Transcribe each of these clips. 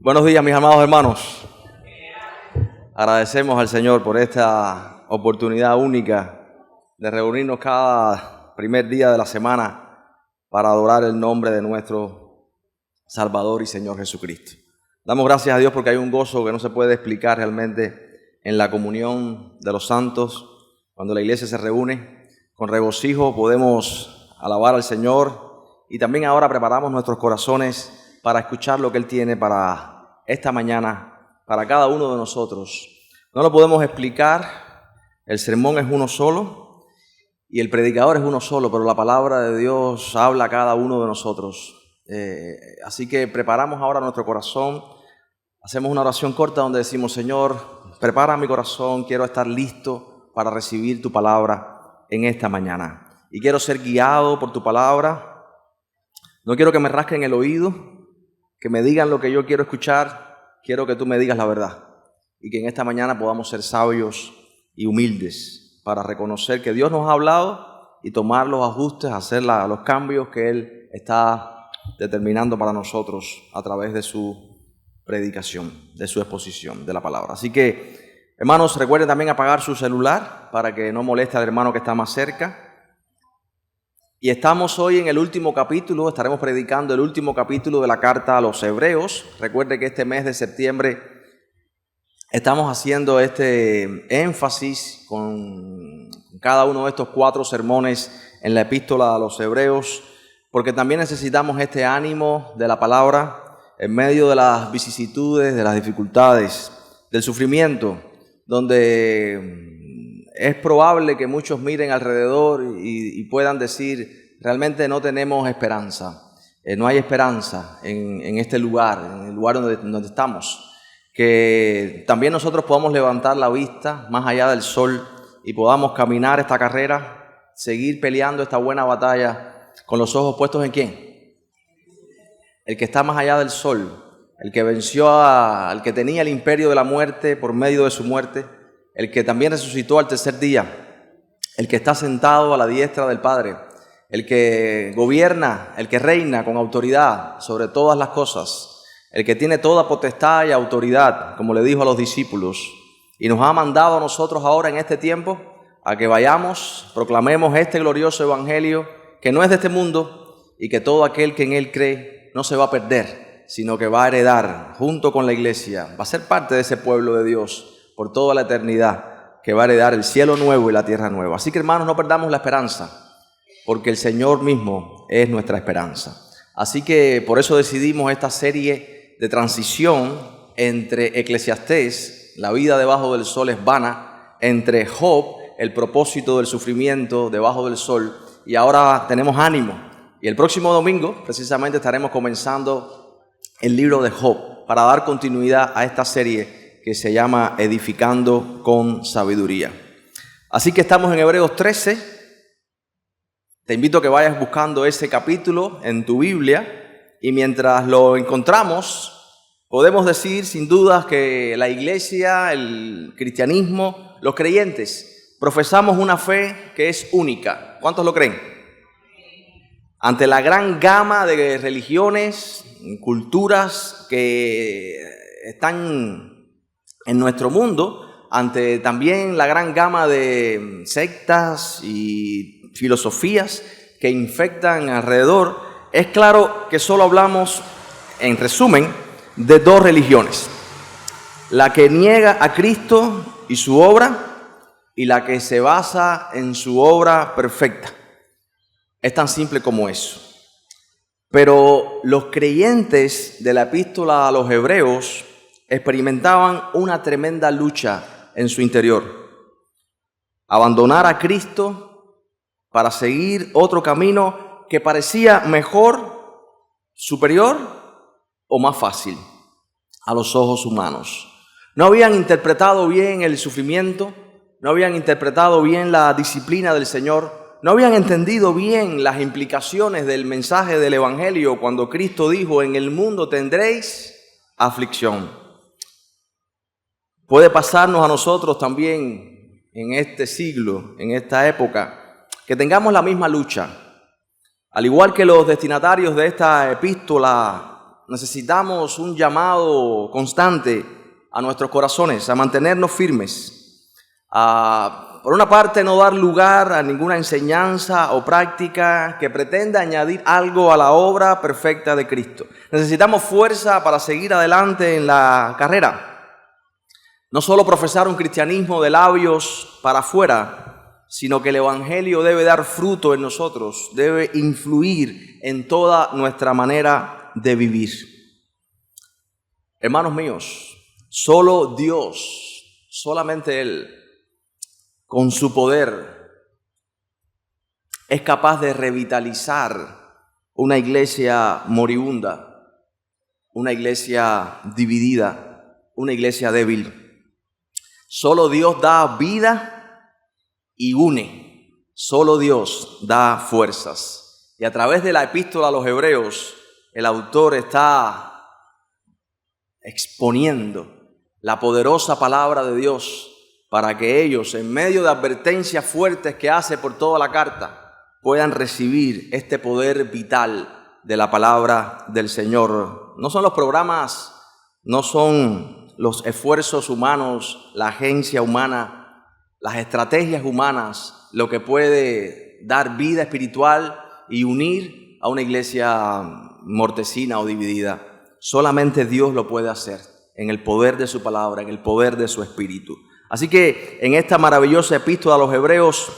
Buenos días, mis amados hermanos. Agradecemos al Señor por esta oportunidad única de reunirnos cada primer día de la semana para adorar el nombre de nuestro Salvador y Señor Jesucristo. Damos gracias a Dios porque hay un gozo que no se puede explicar realmente en la comunión de los santos. Cuando la iglesia se reúne con regocijo podemos alabar al Señor y también ahora preparamos nuestros corazones para escuchar lo que Él tiene para esta mañana, para cada uno de nosotros. No lo podemos explicar, el sermón es uno solo y el predicador es uno solo, pero la palabra de Dios habla a cada uno de nosotros. Así que preparamos ahora nuestro corazón, hacemos una oración corta donde decimos: Señor, prepara mi corazón, quiero estar listo para recibir tu palabra en esta mañana. Y quiero ser guiado por tu palabra, no quiero que me rasquen el oído, que me digan lo que yo quiero escuchar, quiero que tú me digas la verdad. Y que en esta mañana podamos ser sabios y humildes para reconocer que Dios nos ha hablado y tomar los ajustes, hacer los cambios que Él está determinando para nosotros a través de su predicación, de su exposición de la palabra. Así que, hermanos, recuerden también apagar su celular para que no moleste al hermano que está más cerca. Y estamos hoy en el último capítulo, estaremos predicando el último capítulo de la carta a los Hebreos. Recuerde que este mes de septiembre estamos haciendo este énfasis con cada uno de estos 4 sermones en la epístola a los Hebreos, porque también necesitamos este ánimo de la palabra en medio de las vicisitudes, de las dificultades, del sufrimiento, donde es probable que muchos miren alrededor y puedan decir: realmente no tenemos esperanza, no hay esperanza en este lugar, en el lugar donde estamos. Que también nosotros podamos levantar la vista más allá del sol y podamos caminar esta carrera, seguir peleando esta buena batalla con los ojos puestos ¿en quién? El que está más allá del sol, el que venció al que tenía el imperio de la muerte por medio de su muerte, el que también resucitó al tercer día, el que está sentado a la diestra del Padre, el que gobierna, el que reina con autoridad sobre todas las cosas, el que tiene toda potestad y autoridad, como le dijo a los discípulos, y nos ha mandado a nosotros ahora en este tiempo a que vayamos, proclamemos este glorioso evangelio que no es de este mundo y que todo aquel que en él cree no se va a perder, sino que va a heredar junto con la iglesia, va a ser parte de ese pueblo de Dios por toda la eternidad, que va a heredar el cielo nuevo y la tierra nueva. Así que, hermanos, no perdamos la esperanza, porque el Señor mismo es nuestra esperanza. Así que por eso decidimos esta serie de transición entre Eclesiastés, la vida debajo del sol es vana, entre Job, el propósito del sufrimiento debajo del sol, y ahora tenemos ánimo. Y el próximo domingo, precisamente, estaremos comenzando el libro de Job para dar continuidad a esta serie que se llama Edificando con Sabiduría. Así que estamos en Hebreos 13. Te invito a que vayas buscando ese capítulo en tu Biblia y mientras lo encontramos, podemos decir sin dudas que la iglesia, el cristianismo, los creyentes, profesamos una fe que es única. ¿Cuántos lo creen? Ante la gran gama de religiones, culturas que están en nuestro mundo, ante también la gran gama de sectas y filosofías que infectan alrededor, es claro que solo hablamos, en resumen, de 2 religiones. La que niega a Cristo y su obra y la que se basa en su obra perfecta. Es tan simple como eso. Pero los creyentes de la epístola a los Hebreos experimentaban una tremenda lucha en su interior. Abandonar a Cristo para seguir otro camino que parecía mejor, superior o más fácil a los ojos humanos. No habían interpretado bien el sufrimiento, no habían interpretado bien la disciplina del Señor, no habían entendido bien las implicaciones del mensaje del Evangelio cuando Cristo dijo: en el mundo tendréis aflicción. Puede pasarnos a nosotros también en este siglo, en esta época, que tengamos la misma lucha. Al igual que los destinatarios de esta epístola necesitamos un llamado constante a nuestros corazones, a mantenernos firmes. Por una parte, no dar lugar a ninguna enseñanza o práctica que pretenda añadir algo a la obra perfecta de Cristo. Necesitamos fuerza para seguir adelante en la carrera. No solo profesar un cristianismo de labios para afuera, sino que el Evangelio debe dar fruto en nosotros, debe influir en toda nuestra manera de vivir. Hermanos míos, solo Dios, solamente Él, con su poder, es capaz de revitalizar una iglesia moribunda, una iglesia dividida, una iglesia débil. Solo Dios da vida y une. Solo Dios da fuerzas. Y a través de la epístola a los Hebreos, el autor está exponiendo la poderosa palabra de Dios para que ellos, en medio de advertencias fuertes que hace por toda la carta, puedan recibir este poder vital de la palabra del Señor. No son los programas, no son los esfuerzos humanos, la agencia humana, las estrategias humanas, lo que puede dar vida espiritual y unir a una iglesia mortecina o dividida. Solamente Dios lo puede hacer en el poder de su palabra, en el poder de su Espíritu. Así que en esta maravillosa epístola a los Hebreos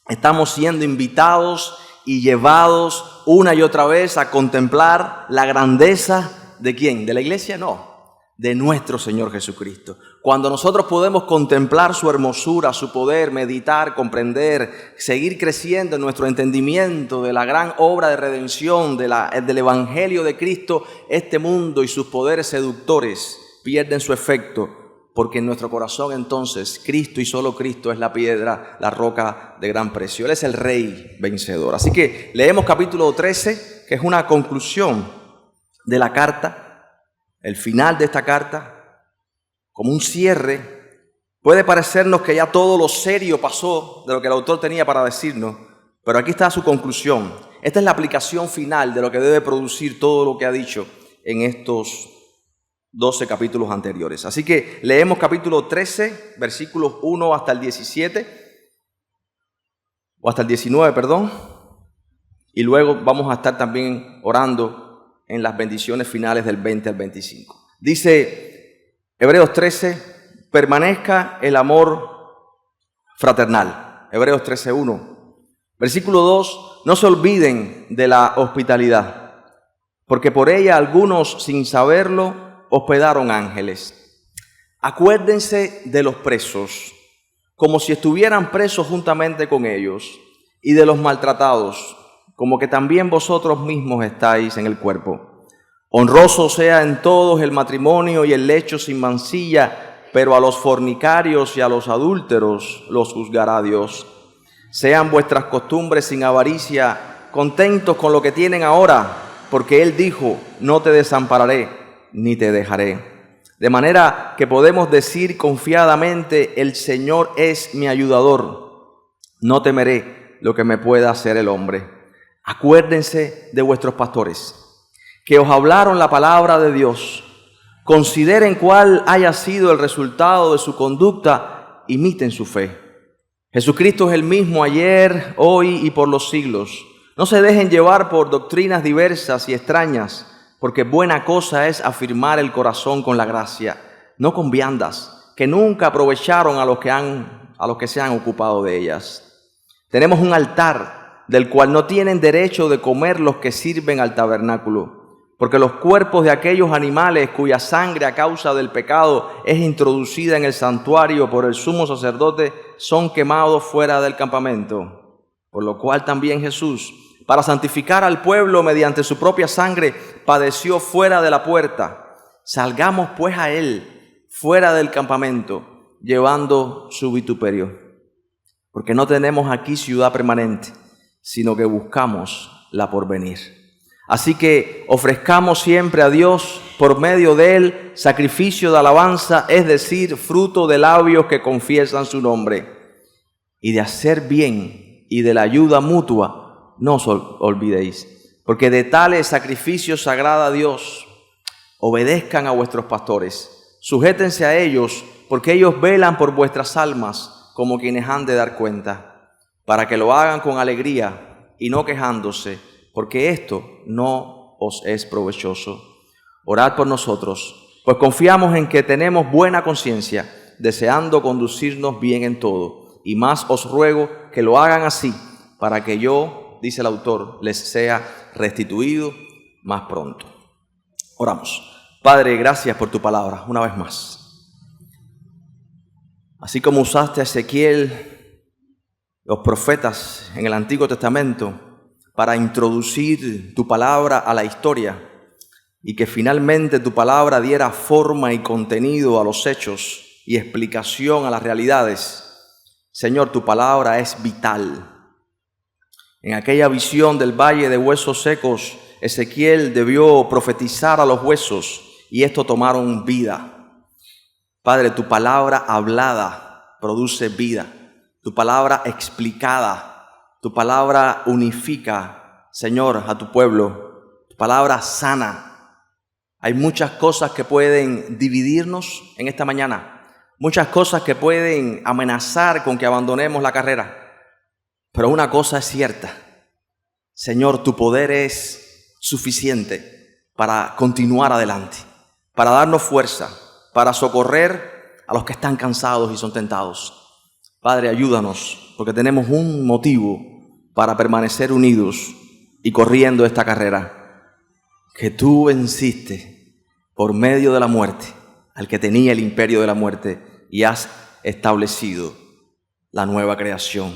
estamos siendo invitados y llevados una y otra vez a contemplar la grandeza ¿de quién? ¿De la iglesia? No, de nuestro Señor Jesucristo. Cuando nosotros podemos contemplar su hermosura, su poder, meditar, comprender, seguir creciendo en nuestro entendimiento de la gran obra de redención, del Evangelio de Cristo, este mundo y sus poderes seductores pierden su efecto, porque en nuestro corazón entonces Cristo y solo Cristo es la piedra, la roca de gran precio. Él es el Rey vencedor. Así que leemos capítulo 13, que es una conclusión de la carta, el final de esta carta, como un cierre. Puede parecernos que ya todo lo serio pasó de lo que el autor tenía para decirnos, pero aquí está su conclusión. Esta es la aplicación final de lo que debe producir todo lo que ha dicho en estos 12 capítulos anteriores. Así que leemos capítulo 13, versículos 1 hasta el 17, o hasta el 19, perdón, y luego vamos a estar también orando en las bendiciones finales del 20 al 25. Dice Hebreos 13, permanezca el amor fraternal. Hebreos 13, 1. Versículo 2, no se olviden de la hospitalidad, porque por ella algunos sin saberlo hospedaron ángeles. Acuérdense de los presos, como si estuvieran presos juntamente con ellos, y de los maltratados, como que también vosotros mismos estáis en el cuerpo. Honroso sea en todos el matrimonio y el lecho sin mancilla, pero a los fornicarios y a los adúlteros los juzgará Dios. Sean vuestras costumbres sin avaricia, contentos con lo que tienen ahora, porque Él dijo, no te desampararé ni te dejaré. De manera que podemos decir confiadamente, el Señor es mi ayudador. No temeré lo que me pueda hacer el hombre. Acuérdense de vuestros pastores, que os hablaron la palabra de Dios. Consideren cuál haya sido el resultado de su conducta, imiten su fe. Jesucristo es el mismo ayer, hoy y por los siglos. No se dejen llevar por doctrinas diversas y extrañas, porque buena cosa es afirmar el corazón con la gracia, no con viandas, que nunca aprovecharon a los que se han ocupado de ellas. Tenemos un altar del cual no tienen derecho de comer los que sirven al tabernáculo, porque los cuerpos de aquellos animales cuya sangre a causa del pecado es introducida en el santuario por el sumo sacerdote son quemados fuera del campamento, por lo cual también Jesús, para santificar al pueblo mediante su propia sangre, padeció fuera de la puerta. Salgamos pues a Él, fuera del campamento, llevando su vituperio. Porque no tenemos aquí ciudad permanente, sino que buscamos la porvenir. Así que ofrezcamos siempre a Dios, por medio de Él, sacrificio de alabanza, es decir, fruto de labios que confiesan su nombre. Y de hacer bien y de la ayuda mutua, no os olvidéis, porque de tales sacrificios agrada a Dios. Obedezcan a vuestros pastores, sujétense a ellos, porque ellos velan por vuestras almas como quienes han de dar cuenta, para que lo hagan con alegría y no quejándose, porque esto no os es provechoso. Orad por nosotros, pues confiamos en que tenemos buena conciencia, deseando conducirnos bien en todo. Y más os ruego que lo hagan así, para que yo, dice el autor, les sea restituido más pronto. Oramos. Padre, gracias por tu palabra una vez más. Así como usaste a Ezequiel, los profetas en el Antiguo Testamento, para introducir tu palabra a la historia y que finalmente tu palabra diera forma y contenido a los hechos y explicación a las realidades, Señor, tu palabra es vital. En aquella visión del valle de huesos secos, Ezequiel debió profetizar a los huesos y estos tomaron vida. Padre, tu palabra hablada produce vida. Tu palabra explicada, tu palabra unifica, Señor, a tu pueblo. Tu palabra sana. Hay muchas cosas que pueden dividirnos en esta mañana. Muchas cosas que pueden amenazar con que abandonemos la carrera. Pero una cosa es cierta. Señor, tu poder es suficiente para continuar adelante, para darnos fuerza, para socorrer a los que están cansados y son tentados. Padre, ayúdanos, porque tenemos un motivo para permanecer unidos y corriendo esta carrera. Que tú venciste por medio de la muerte al que tenía el imperio de la muerte y has establecido la nueva creación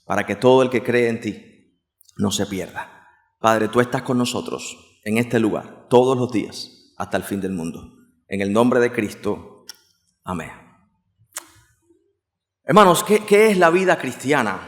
para que todo el que cree en ti no se pierda. Padre, tú estás con nosotros en este lugar todos los días hasta el fin del mundo. En el nombre de Cristo, amén. Hermanos, ¿qué es la vida cristiana?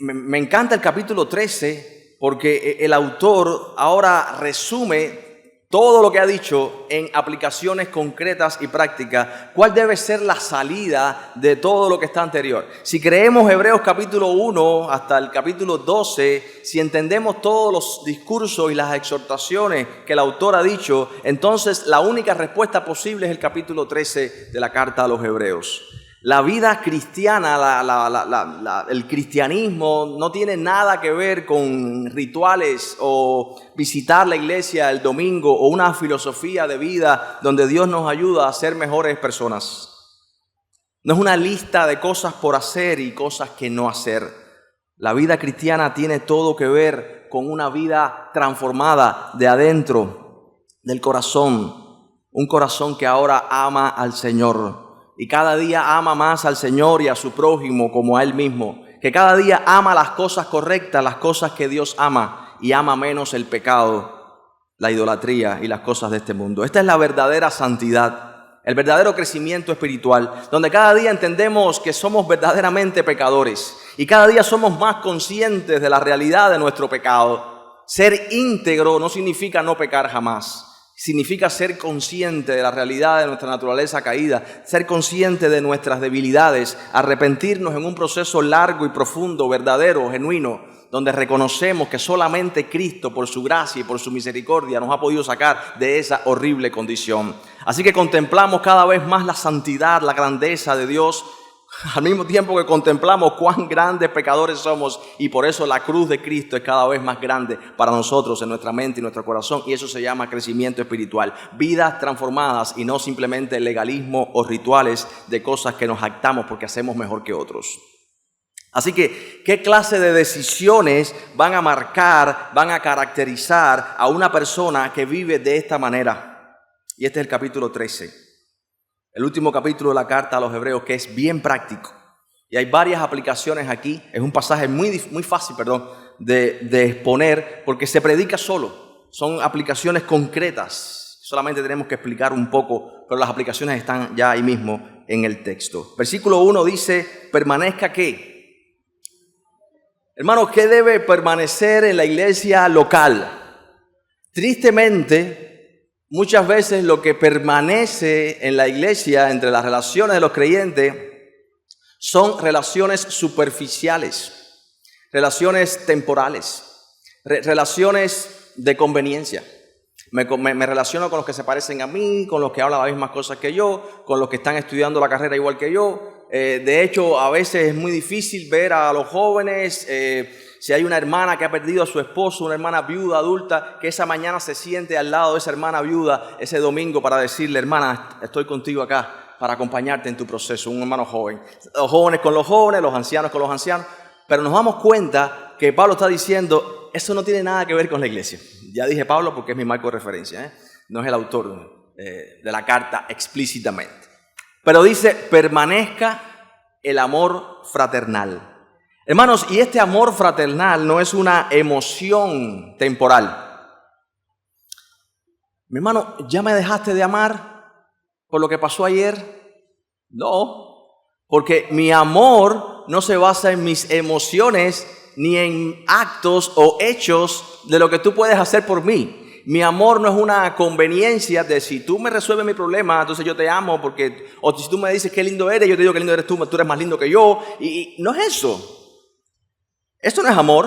Me encanta el capítulo 13 porque el autor ahora resume todo lo que ha dicho en aplicaciones concretas y prácticas. ¿Cuál debe ser la salida de todo lo que está anterior? Si creemos Hebreos capítulo 1 hasta el capítulo 12, si entendemos todos los discursos y las exhortaciones que el autor ha dicho, entonces la única respuesta posible es el capítulo 13 de la carta a los Hebreos. La vida cristiana, el cristianismo no tiene nada que ver con rituales o visitar la iglesia el domingo o una filosofía de vida donde Dios nos ayuda a ser mejores personas. No es una lista de cosas por hacer y cosas que no hacer. La vida cristiana tiene todo que ver con una vida transformada de adentro, del corazón. Un corazón que ahora ama al Señor. Y cada día ama más al Señor y a su prójimo como a Él mismo. Que cada día ama las cosas correctas, las cosas que Dios ama. Y ama menos el pecado, la idolatría y las cosas de este mundo. Esta es la verdadera santidad, el verdadero crecimiento espiritual. Donde cada día entendemos que somos verdaderamente pecadores. Y cada día somos más conscientes de la realidad de nuestro pecado. Ser íntegro no significa no pecar jamás. Significa ser consciente de la realidad de nuestra naturaleza caída, ser consciente de nuestras debilidades, arrepentirnos en un proceso largo y profundo, verdadero, genuino, donde reconocemos que solamente Cristo, por su gracia y por su misericordia, nos ha podido sacar de esa horrible condición. Así que contemplamos cada vez más la santidad, la grandeza de Dios, al mismo tiempo que contemplamos cuán grandes pecadores somos, y por eso la cruz de Cristo es cada vez más grande para nosotros en nuestra mente y nuestro corazón, y eso se llama crecimiento espiritual. Vidas transformadas y no simplemente legalismo o rituales de cosas que nos jactamos porque hacemos mejor que otros. Así que, ¿qué clase de decisiones van a marcar, van a caracterizar a una persona que vive de esta manera? Y este es el capítulo 13. El último capítulo de la carta a los Hebreos, que es bien práctico. Y hay varias aplicaciones aquí. Es un pasaje muy fácil, de exponer porque se predica solo. Son aplicaciones concretas. Solamente tenemos que explicar un poco, pero las aplicaciones están ya ahí mismo en el texto. Versículo 1 dice, ¿permanezca qué? Hermanos, ¿qué debe permanecer en la iglesia local? Tristemente, muchas veces lo que permanece en la iglesia entre las relaciones de los creyentes son relaciones superficiales, relaciones temporales, relaciones de conveniencia. Me relaciono con los que se parecen a mí, con los que hablan las mismas cosas que yo, con los que están estudiando la carrera igual que yo. De hecho, a veces es muy difícil ver a los jóvenes, si hay una hermana que ha perdido a su esposo, una hermana viuda, adulta, que esa mañana se siente al lado de esa hermana viuda ese domingo para decirle: hermana, estoy contigo acá para acompañarte en tu proceso, un hermano joven. Los jóvenes con los jóvenes, los ancianos con los ancianos. Pero nos damos cuenta que Pablo está diciendo, eso no tiene nada que ver con la iglesia. Ya dije Pablo porque es mi marco de referencia, no es el autor de la carta explícitamente. Pero dice, permanezca el amor fraternal. Hermanos, y este amor fraternal no es una emoción temporal. Mi hermano, ¿ya me dejaste de amar por lo que pasó ayer? No, porque mi amor no se basa en mis emociones ni en actos o hechos de lo que tú puedes hacer por mí. Mi amor no es una conveniencia de si tú me resuelves mi problema, entonces yo te amo, o si tú me dices qué lindo eres, yo te digo qué lindo eres tú eres más lindo que yo. Y no es eso. Esto no es amor.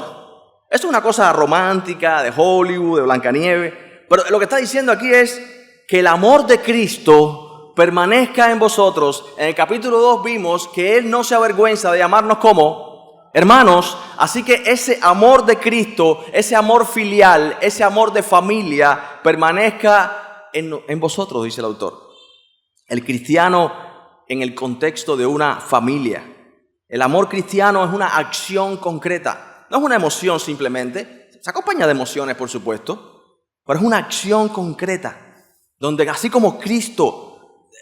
Esto es una cosa romántica, de Hollywood, de Blancanieves. Pero lo que está diciendo aquí es que el amor de Cristo permanezca en vosotros. En el capítulo 2 vimos que Él no se avergüenza de llamarnos como hermanos, así que ese amor de Cristo, ese amor filial, ese amor de familia, permanezca en vosotros, dice el autor. El cristiano en el contexto de una familia. El amor cristiano es una acción concreta, no es una emoción simplemente. Se acompaña de emociones, por supuesto, pero es una acción concreta, donde así como Cristo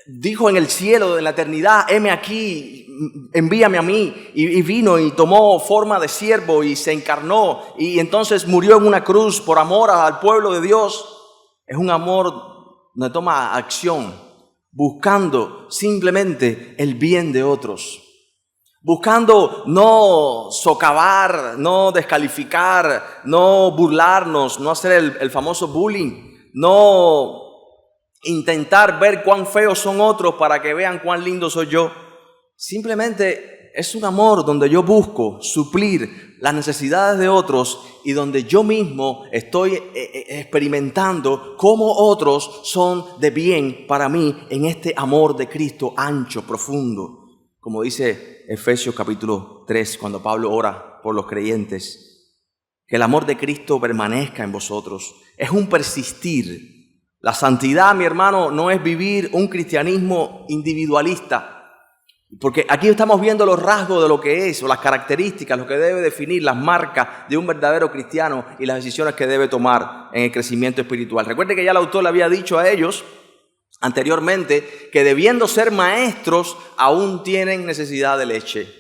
dijo en el cielo, en la eternidad, heme aquí, envíame a mí, y vino y tomó forma de siervo y se encarnó y entonces murió en una cruz por amor al pueblo de Dios. Es un amor donde toma acción, buscando simplemente el bien de otros, buscando no socavar, no descalificar, no burlarnos, no hacer el famoso bullying, no intentar ver cuán feos son otros para que vean cuán lindo soy yo. Simplemente es un amor donde yo busco suplir las necesidades de otros y donde yo mismo estoy experimentando cómo otros son de bien para mí en este amor de Cristo ancho, profundo. Como dice Efesios capítulo 3, cuando Pablo ora por los creyentes, que el amor de Cristo permanezca en vosotros. Es un persistir. La santidad, mi hermano, no es vivir un cristianismo individualista, porque aquí estamos viendo los rasgos de lo que es, o las características, lo que debe definir, las marcas de un verdadero cristiano y las decisiones que debe tomar en el crecimiento espiritual. Recuerde que ya el autor le había dicho a ellos anteriormente que debiendo ser maestros, aún tienen necesidad de leche.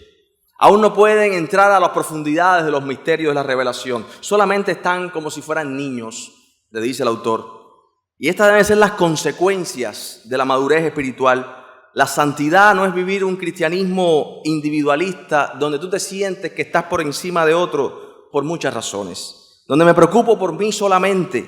Aún no pueden entrar a las profundidades de los misterios de la revelación. Solamente están como si fueran niños, le dice el autor. Y estas deben ser las consecuencias de la madurez espiritual. La santidad no es vivir un cristianismo individualista donde tú te sientes que estás por encima de otro por muchas razones. Donde me preocupo por mí solamente,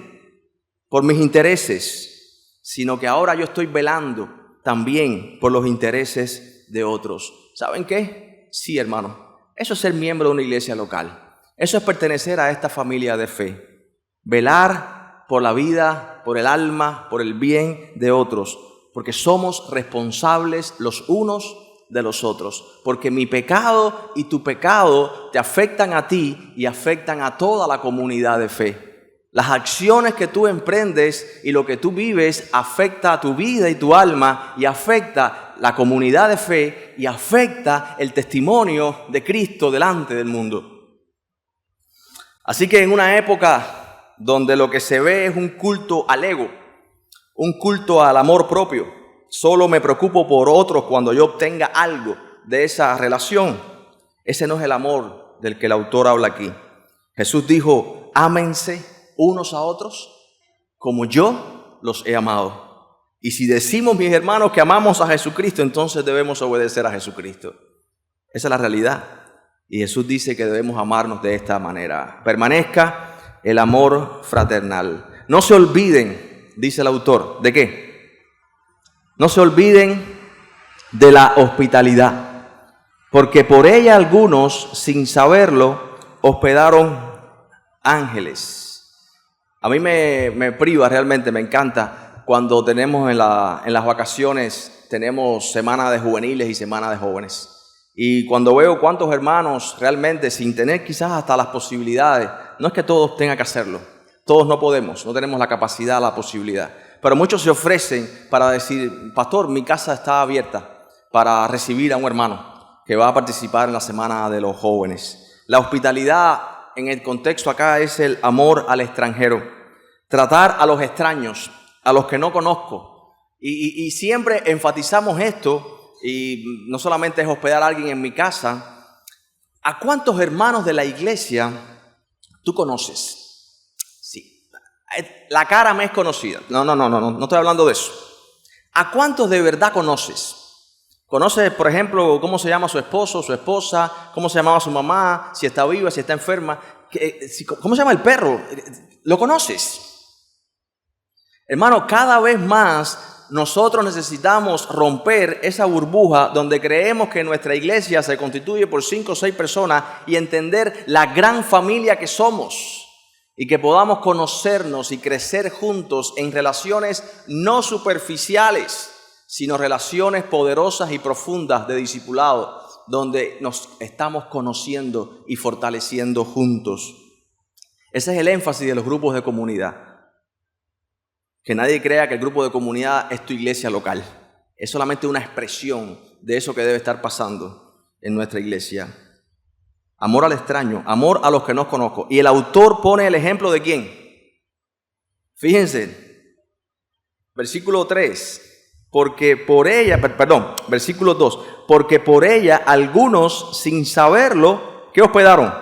por mis intereses, sino que ahora yo estoy velando también por los intereses de otros. ¿Saben qué? Sí, hermano, eso es ser miembro de una iglesia local. Eso es pertenecer a esta familia de fe. Velar por la vida, por el alma, por el bien de otros, porque somos responsables los unos de los otros, porque mi pecado y tu pecado te afectan a ti y afectan a toda la comunidad de fe. Las acciones que tú emprendes y lo que tú vives afecta a tu vida y tu alma y afecta la comunidad de fe y afecta el testimonio de Cristo delante del mundo. Así que en una época donde lo que se ve es un culto al ego, un culto al amor propio, solo me preocupo por otros cuando yo obtenga algo de esa relación. Ese no es el amor del que el autor habla aquí. Jesús dijo, ámense unos a otros como yo los he amado. Y si decimos, mis hermanos, que amamos a Jesucristo, entonces debemos obedecer a Jesucristo. Esa es la realidad. Y Jesús dice que debemos amarnos de esta manera. Permanezca el amor fraternal. No se olviden, dice el autor, ¿de qué? No se olviden de la hospitalidad, porque por ella algunos, sin saberlo, hospedaron ángeles. A mí me priva realmente, me encanta cuando tenemos en las vacaciones, tenemos semana de juveniles y semana de jóvenes. Y cuando veo cuántos hermanos realmente, sin tener quizás hasta las posibilidades, no es que todos tengan que hacerlo, todos no podemos, no tenemos la capacidad, la posibilidad, pero muchos se ofrecen para decir, pastor, mi casa está abierta para recibir a un hermano que va a participar en la semana de los jóvenes. La hospitalidad en el contexto acá es el amor al extranjero, tratar a los extraños, a los que no conozco, y siempre enfatizamos esto. Y no solamente es hospedar a alguien en mi casa. ¿A cuántos hermanos de la iglesia tú conoces? Sí, la cara me es conocida. No estoy hablando de eso. ¿A cuántos de verdad conoces? ¿Conoces, por ejemplo, cómo se llama su esposo, su esposa? ¿Cómo se llamaba su mamá? Si está viva, si está enferma. ¿Cómo se llama el perro? ¿Lo conoces? Hermano, cada vez más nosotros necesitamos romper esa burbuja donde creemos que nuestra iglesia se constituye por 5 o 6 personas y entender la gran familia que somos y que podamos conocernos y crecer juntos en relaciones no superficiales, sino relaciones poderosas y profundas de discipulado, donde nos estamos conociendo y fortaleciendo juntos. Ese es el énfasis de los grupos de comunidad. Que nadie crea que el grupo de comunidad es tu iglesia local. Es solamente una expresión de eso que debe estar pasando en nuestra iglesia. Amor al extraño, amor a los que no conozco. Y el autor pone el ejemplo de ¿quién? Fíjense, versículo 3. Versículo 2. Porque por ella algunos sin saberlo, ¿qué hospedaron?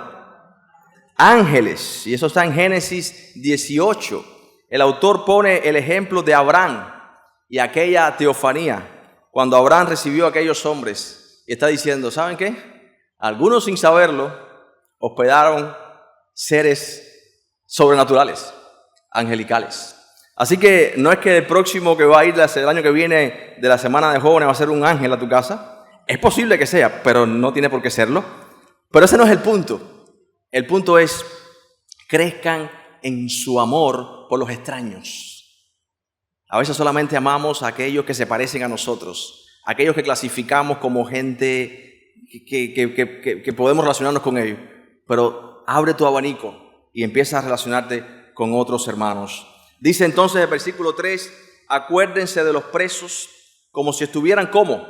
Ángeles. Y eso está en Génesis 18. El autor pone el ejemplo de Abraham y aquella teofanía, cuando Abraham recibió a aquellos hombres y está diciendo, ¿saben qué? Algunos sin saberlo hospedaron seres sobrenaturales, angelicales. Así que no es que el próximo que va a ir el año que viene de la semana de jóvenes va a ser un ángel a tu casa. Es posible que sea, pero no tiene por qué serlo. Pero ese no es el punto. El punto es, crezcan en su amor por los extraños. A veces solamente amamos a aquellos que se parecen a nosotros, aquellos que clasificamos como gente que podemos relacionarnos con ellos. Pero abre tu abanico y empieza a relacionarte con otros hermanos. Dice entonces el versículo 3, acuérdense de los presos como si estuvieran ¿cómo?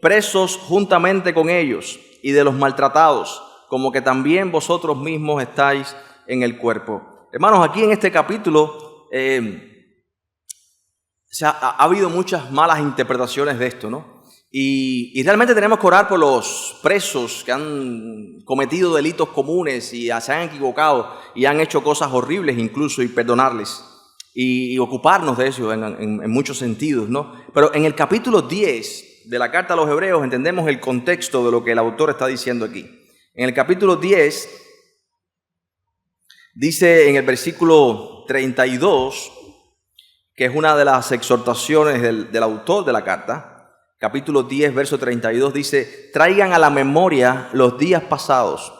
Presos juntamente con ellos, y de los maltratados, como que también vosotros mismos estáis en el cuerpo. Hermanos, aquí en este capítulo ha habido muchas malas interpretaciones de esto, ¿no? Y realmente tenemos que orar por los presos que han cometido delitos comunes y se han equivocado y han hecho cosas horribles incluso, y perdonarles y ocuparnos de eso en muchos sentidos, ¿no? Pero en el capítulo 10 de la carta a los Hebreos entendemos el contexto de lo que el autor está diciendo aquí. En el capítulo 10 dice en el versículo 32, que es una de las exhortaciones del autor de la carta, capítulo 10, verso 32, dice, traigan a la memoria los días pasados,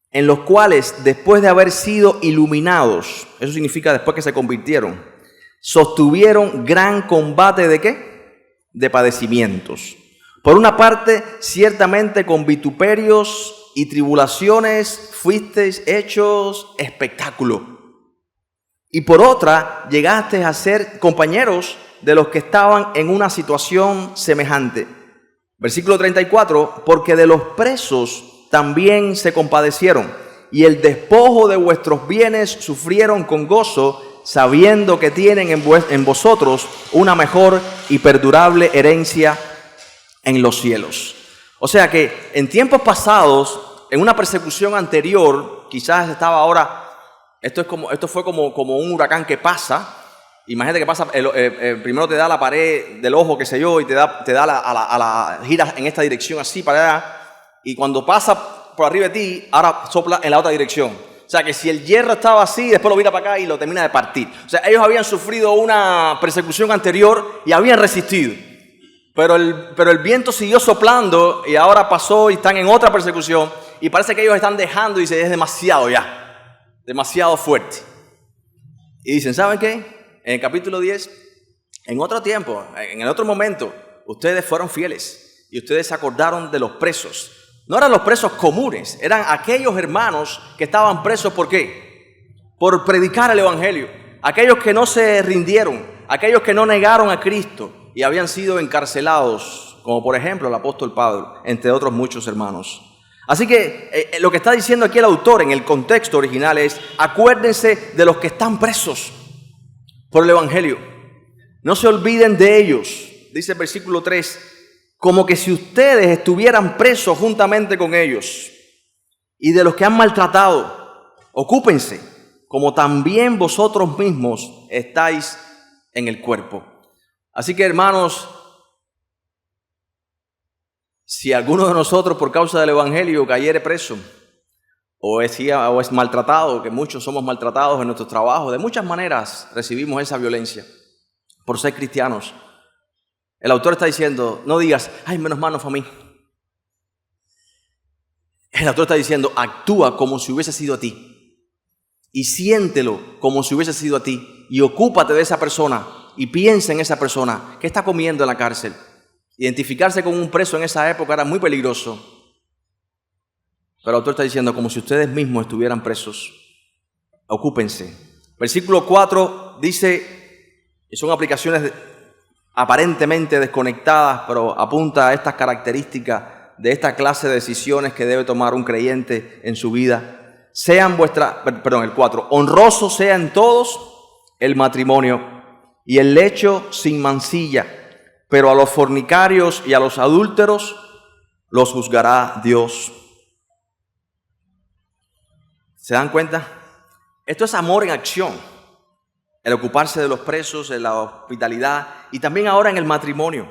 en los cuales, después de haber sido iluminados, eso significa después que se convirtieron, sostuvieron gran combate ¿de qué? De padecimientos. Por una parte, ciertamente con vituperios y tribulaciones fuisteis hechos espectáculo. Y por otra, llegaste a ser compañeros de los que estaban en una situación semejante. Versículo 34, porque de los presos también se compadecieron, y el despojo de vuestros bienes sufrieron con gozo, sabiendo que tienen en vosotros una mejor y perdurable herencia en los cielos. O sea que en tiempos pasados, en una persecución anterior, quizás estaba ahora, esto fue como un huracán que pasa. Imagínate que pasa, primero te da la pared del ojo, qué sé yo, y te da a la gira en esta dirección así para allá, y cuando pasa por arriba de ti, ahora sopla en la otra dirección. O sea que si el hierro estaba así, después lo vira para acá y lo termina de partir. O sea, ellos habían sufrido una persecución anterior y habían resistido. Pero el viento siguió soplando y ahora pasó y están en otra persecución, y parece que ellos están dejando y dice, es demasiado ya, demasiado fuerte. Y dicen, ¿saben qué? En el capítulo 10, en otro tiempo, en el otro momento, ustedes fueron fieles y ustedes se acordaron de los presos. No eran los presos comunes, eran aquellos hermanos que estaban presos, ¿por qué? Por predicar el evangelio. Aquellos que no se rindieron, aquellos que no negaron a Cristo y habían sido encarcelados, como por ejemplo el apóstol Pablo, entre otros muchos hermanos. Así que lo que está diciendo aquí el autor en el contexto original es: acuérdense de los que están presos por el evangelio. No se olviden de ellos. Dice el versículo 3, como que si ustedes estuvieran presos juntamente con ellos. Y de los que han maltratado, ocúpense, como también vosotros mismos estáis en el cuerpo. Así que, hermanos, si alguno de nosotros por causa del evangelio cayere preso o es maltratado, que muchos somos maltratados en nuestros trabajos, de muchas maneras recibimos esa violencia por ser cristianos. El autor está diciendo, no digas, ay, menos mal no fue a mí. El autor está diciendo, actúa como si hubiese sido a ti y siéntelo como si hubiese sido a ti y ocúpate de esa persona y piensa en esa persona que está comiendo en la cárcel. Identificarse con un preso en esa época era muy peligroso. Pero el autor está diciendo, como si ustedes mismos estuvieran presos, ocúpense. Versículo 4 dice, y son aplicaciones aparentemente desconectadas, pero apunta a estas características de esta clase de decisiones que debe tomar un creyente en su vida. El 4, honroso sea en todos el matrimonio y el lecho sin mancilla, pero a los fornicarios y a los adúlteros los juzgará Dios. ¿Se dan cuenta? Esto es amor en acción. El ocuparse de los presos, en la hospitalidad y también ahora en el matrimonio.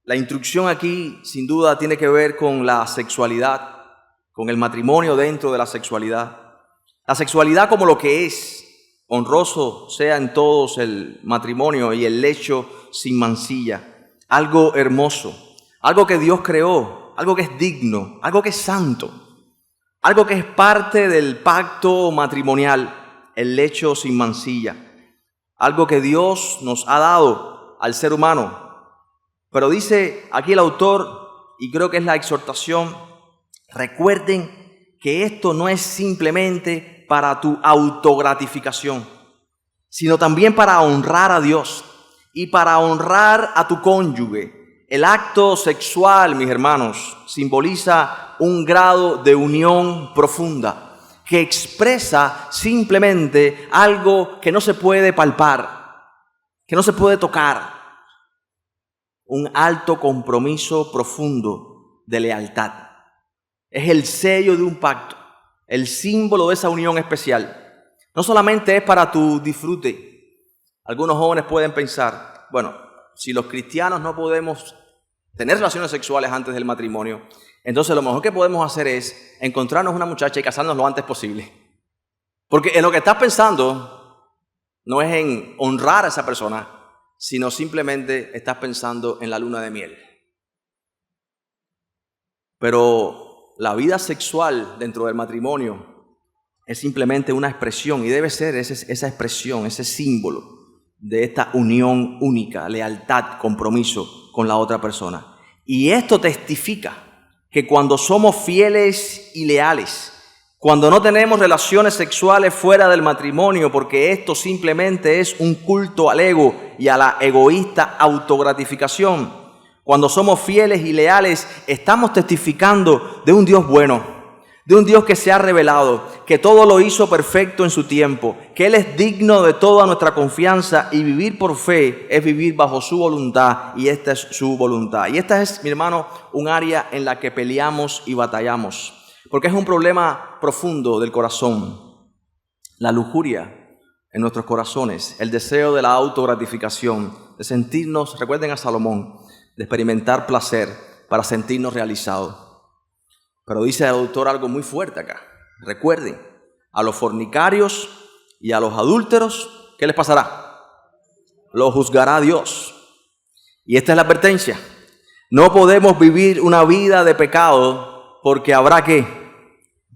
La instrucción aquí sin duda tiene que ver con la sexualidad, con el matrimonio dentro de la sexualidad. La sexualidad como lo que es. Honroso sea en todos el matrimonio y el lecho sin mancilla. Algo hermoso, algo que Dios creó, algo que es digno, algo que es santo, algo que es parte del pacto matrimonial, el lecho sin mancilla. Algo que Dios nos ha dado al ser humano. Pero dice aquí el autor, y creo que es la exhortación, recuerden que esto no es simplemente para tu autogratificación, sino también para honrar a Dios y para honrar a tu cónyuge. El acto sexual, mis hermanos, simboliza un grado de unión profunda que expresa simplemente algo que no se puede palpar, que no se puede tocar. Un alto compromiso profundo de lealtad. Es el sello de un pacto. El símbolo de esa unión especial. No solamente es para tu disfrute. Algunos jóvenes pueden pensar, bueno, si los cristianos no podemos tener relaciones sexuales antes del matrimonio, entonces lo mejor que podemos hacer es encontrarnos una muchacha y casarnos lo antes posible. Porque en lo que estás pensando no es en honrar a esa persona, sino simplemente estás pensando en la luna de miel. Pero la vida sexual dentro del matrimonio es simplemente una expresión y debe ser esa expresión, ese símbolo de esta unión única, lealtad, compromiso con la otra persona. Y esto testifica que cuando somos fieles y leales, cuando no tenemos relaciones sexuales fuera del matrimonio, porque esto simplemente es un culto al ego y a la egoísta autogratificación, cuando somos fieles y leales, estamos testificando de un Dios bueno, de un Dios que se ha revelado, que todo lo hizo perfecto en su tiempo, que Él es digno de toda nuestra confianza y vivir por fe es vivir bajo su voluntad y esta es su voluntad. Y esta es, mi hermano, un área en la que peleamos y batallamos, porque es un problema profundo del corazón, la lujuria en nuestros corazones, el deseo de la autogratificación, de sentirnos, recuerden a Salomón, de experimentar placer para sentirnos realizados. Pero dice el autor algo muy fuerte acá. Recuerden, a los fornicarios y a los adúlteros, ¿qué les pasará? Los juzgará Dios. Y esta es la advertencia. No podemos vivir una vida de pecado porque habrá ¿qué?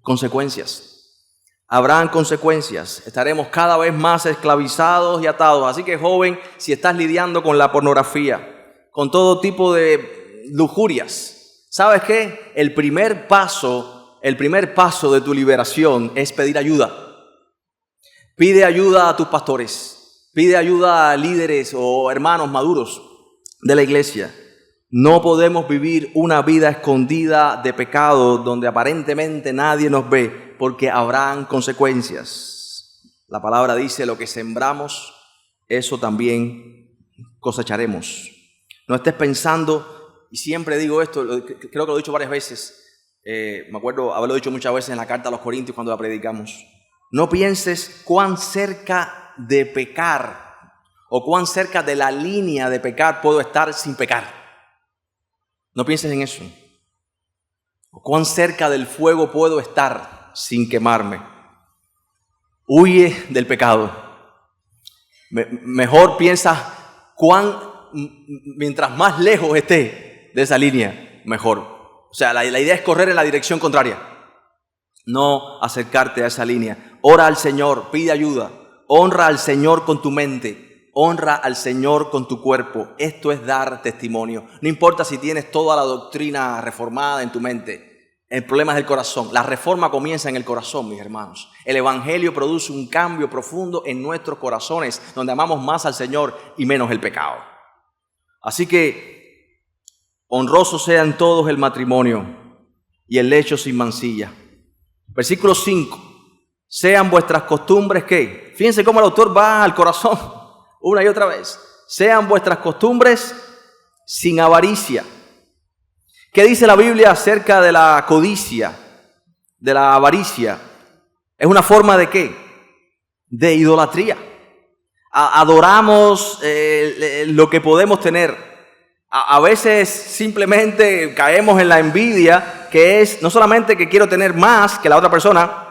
Consecuencias. habrán consecuencias. Estaremos cada vez más esclavizados y atados. Así que, joven, si estás lidiando con la pornografía, con todo tipo de lujurias, ¿sabes qué? El primer paso de tu liberación es pedir ayuda. Pide ayuda a tus pastores. Pide ayuda a líderes o hermanos maduros de la iglesia. No podemos vivir una vida escondida de pecado donde aparentemente nadie nos ve, porque habrán consecuencias. La palabra dice: lo que sembramos, eso también cosecharemos. No estés pensando, y siempre digo esto, creo que lo he dicho varias veces, me acuerdo haberlo dicho muchas veces en la carta a los Corintios cuando la predicamos. No pienses cuán cerca de pecar o cuán cerca de la línea de pecar puedo estar sin pecar. No pienses en eso. O cuán cerca del fuego puedo estar sin quemarme. Huye del pecado. Mejor piensa mientras más lejos esté de esa línea, mejor. O sea, la idea es correr en la dirección contraria. No acercarte a esa línea. Ora al Señor, pide ayuda. Honra al Señor con tu mente. Honra al Señor con tu cuerpo. Esto es dar testimonio. No importa si tienes toda la doctrina reformada en tu mente. El problema es el corazón. La reforma comienza en el corazón, mis hermanos. El evangelio produce un cambio profundo en nuestros corazones, donde amamos más al Señor y menos el pecado. Así que honroso sea en todos el matrimonio y el lecho sin mancilla. Versículo 5. Sean vuestras costumbres, ¿qué? Fíjense cómo el autor va al corazón. Una y otra vez. Sean vuestras costumbres sin avaricia. ¿Qué dice la Biblia acerca de la codicia, de la avaricia? Es una forma de ¿qué? De idolatría. Adoramos lo que podemos tener. A veces simplemente caemos en la envidia, que es no solamente que quiero tener más que la otra persona,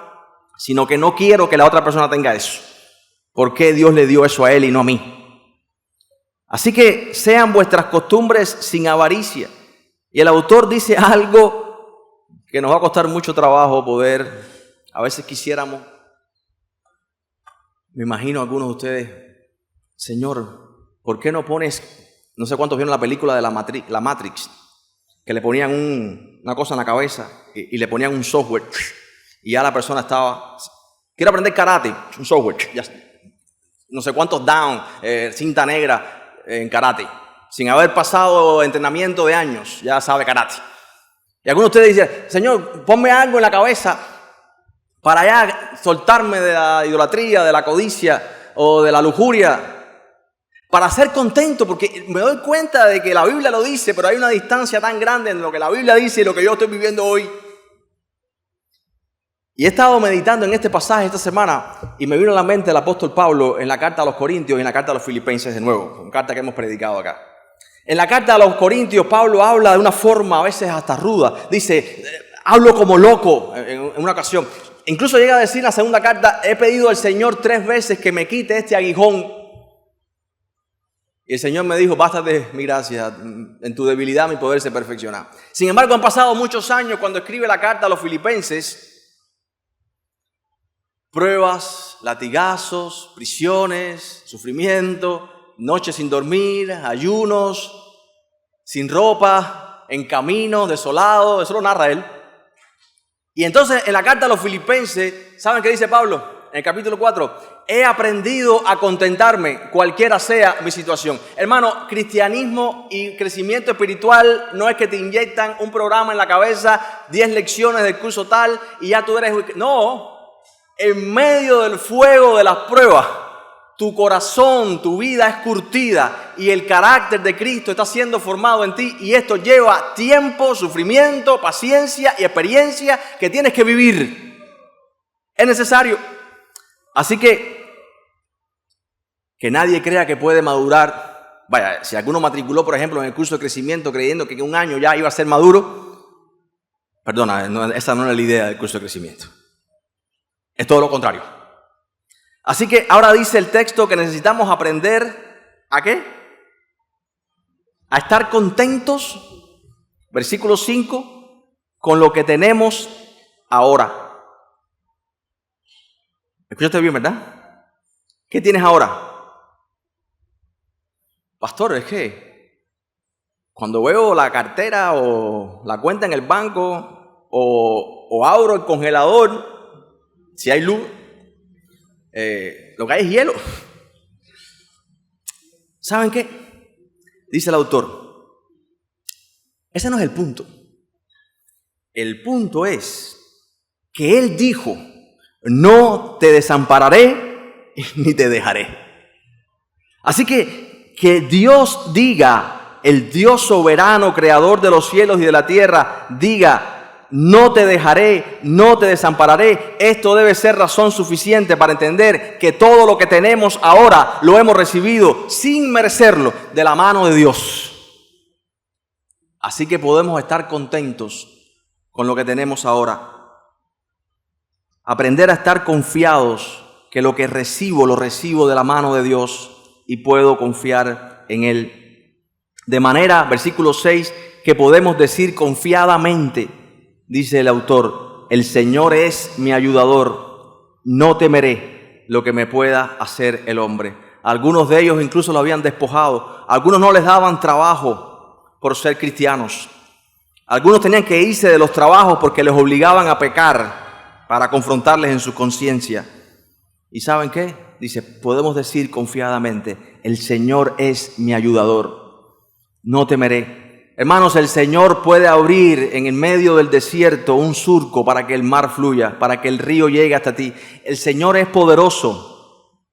sino que no quiero que la otra persona tenga eso. ¿Por qué Dios le dio eso a él y no a mí? Así que sean vuestras costumbres sin avaricia. Y el autor dice algo que nos va a costar mucho trabajo poder, a veces quisiéramos. Me imagino a algunos de ustedes: Señor, ¿por qué no pones, no sé cuántos vieron la película de la Matrix, que le ponían una cosa en la cabeza y le ponían un software y ya la persona estaba, quiero aprender karate, un software, ya, no sé cuántos down, cinta negra en karate, sin haber pasado entrenamiento de años, ya sabe karate. Y algunos de ustedes dicen: Señor, ponme algo en la cabeza para ya soltarme de la idolatría, de la codicia o de la lujuria, para ser contento, porque me doy cuenta de que la Biblia lo dice, pero hay una distancia tan grande entre lo que la Biblia dice y lo que yo estoy viviendo hoy. Y he estado meditando en este pasaje esta semana y me vino a la mente el apóstol Pablo en la carta a los Corintios y en la carta a los Filipenses de nuevo, una carta que hemos predicado acá. En la carta a los Corintios, Pablo habla de una forma a veces hasta ruda. Dice: hablo como loco en una ocasión. Incluso llega a decir en la segunda carta: he pedido al Señor 3 veces que me quite este aguijón. Y el Señor me dijo: bástate mi gracia, en tu debilidad mi poder se perfecciona. Sin embargo, han pasado muchos años cuando escribe la carta a los Filipenses. Pruebas, latigazos, prisiones, sufrimiento, noches sin dormir, ayunos, sin ropa, en camino, desolado. Eso lo narra él. Y entonces en la carta a los Filipenses, ¿saben qué dice Pablo? En el capítulo 4, he aprendido a contentarme cualquiera sea mi situación. Hermano, cristianismo y crecimiento espiritual no es que te inyectan un programa en la cabeza, 10 lecciones del curso tal y ya tú eres... No. En medio del fuego de las pruebas, tu corazón, tu vida es curtida y el carácter de Cristo está siendo formado en ti, y esto lleva tiempo, sufrimiento, paciencia y experiencia que tienes que vivir. Es necesario. Así que nadie crea que puede madurar. Vaya, si alguno matriculó, por ejemplo, en el curso de crecimiento creyendo que en un año ya iba a ser maduro, perdona, esa no es la idea del curso de crecimiento. Es todo lo contrario. Así que ahora dice el texto que necesitamos aprender ¿a qué? A estar contentos, versículo 5, con lo que tenemos ahora. Escúchate bien, ¿verdad? ¿Qué tienes ahora? Pastor, es que cuando veo la cartera o la cuenta en el banco o abro el congelador, si hay luz, lo que hay es hielo. ¿Saben qué? Dice el autor, ese no es el punto. El punto es que Él dijo, no te desampararé ni te dejaré. Así que Dios diga, el Dios soberano, creador de los cielos y de la tierra, diga, no te dejaré, no te desampararé. Esto debe ser razón suficiente para entender que todo lo que tenemos ahora lo hemos recibido sin merecerlo de la mano de Dios. Así que podemos estar contentos con lo que tenemos ahora. Aprender a estar confiados que lo que recibo, lo recibo de la mano de Dios y puedo confiar en Él. De manera, versículo 6, que podemos decir confiadamente, dice el autor, el Señor es mi ayudador, no temeré lo que me pueda hacer el hombre. Algunos de ellos incluso lo habían despojado, algunos no les daban trabajo por ser cristianos. Algunos tenían que irse de los trabajos porque les obligaban a pecar para confrontarles en su conciencia. ¿Y saben qué? Dice, podemos decir confiadamente, el Señor es mi ayudador, no temeré. Hermanos, el Señor puede abrir en el medio del desierto un surco para que el mar fluya, para que el río llegue hasta ti. El Señor es poderoso.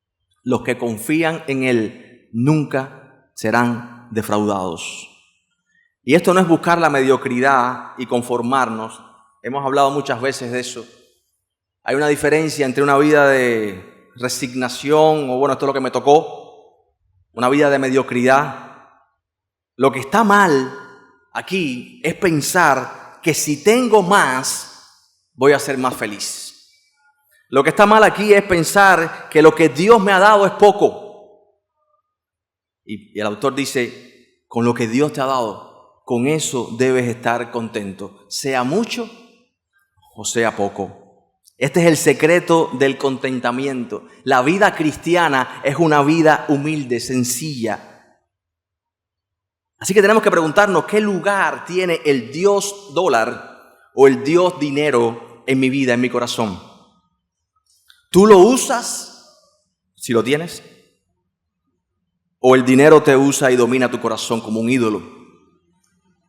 Los que confían en Él nunca serán defraudados. Y esto no es buscar la mediocridad y conformarnos. Hemos hablado muchas veces de eso. Hay una diferencia entre una vida de resignación, o bueno, esto es lo que me tocó, una vida de mediocridad. Lo que está mal aquí es pensar que si tengo más, voy a ser más feliz. Lo que está mal aquí es pensar que lo que Dios me ha dado es poco. Y el autor dice, con lo que Dios te ha dado, con eso debes estar contento, sea mucho o sea poco. Este es el secreto del contentamiento. La vida cristiana es una vida humilde, sencilla. Así que tenemos que preguntarnos qué lugar tiene el Dios dólar o el Dios dinero en mi vida, en mi corazón. ¿Tú lo usas si lo tienes? ¿O el dinero te usa y domina tu corazón como un ídolo?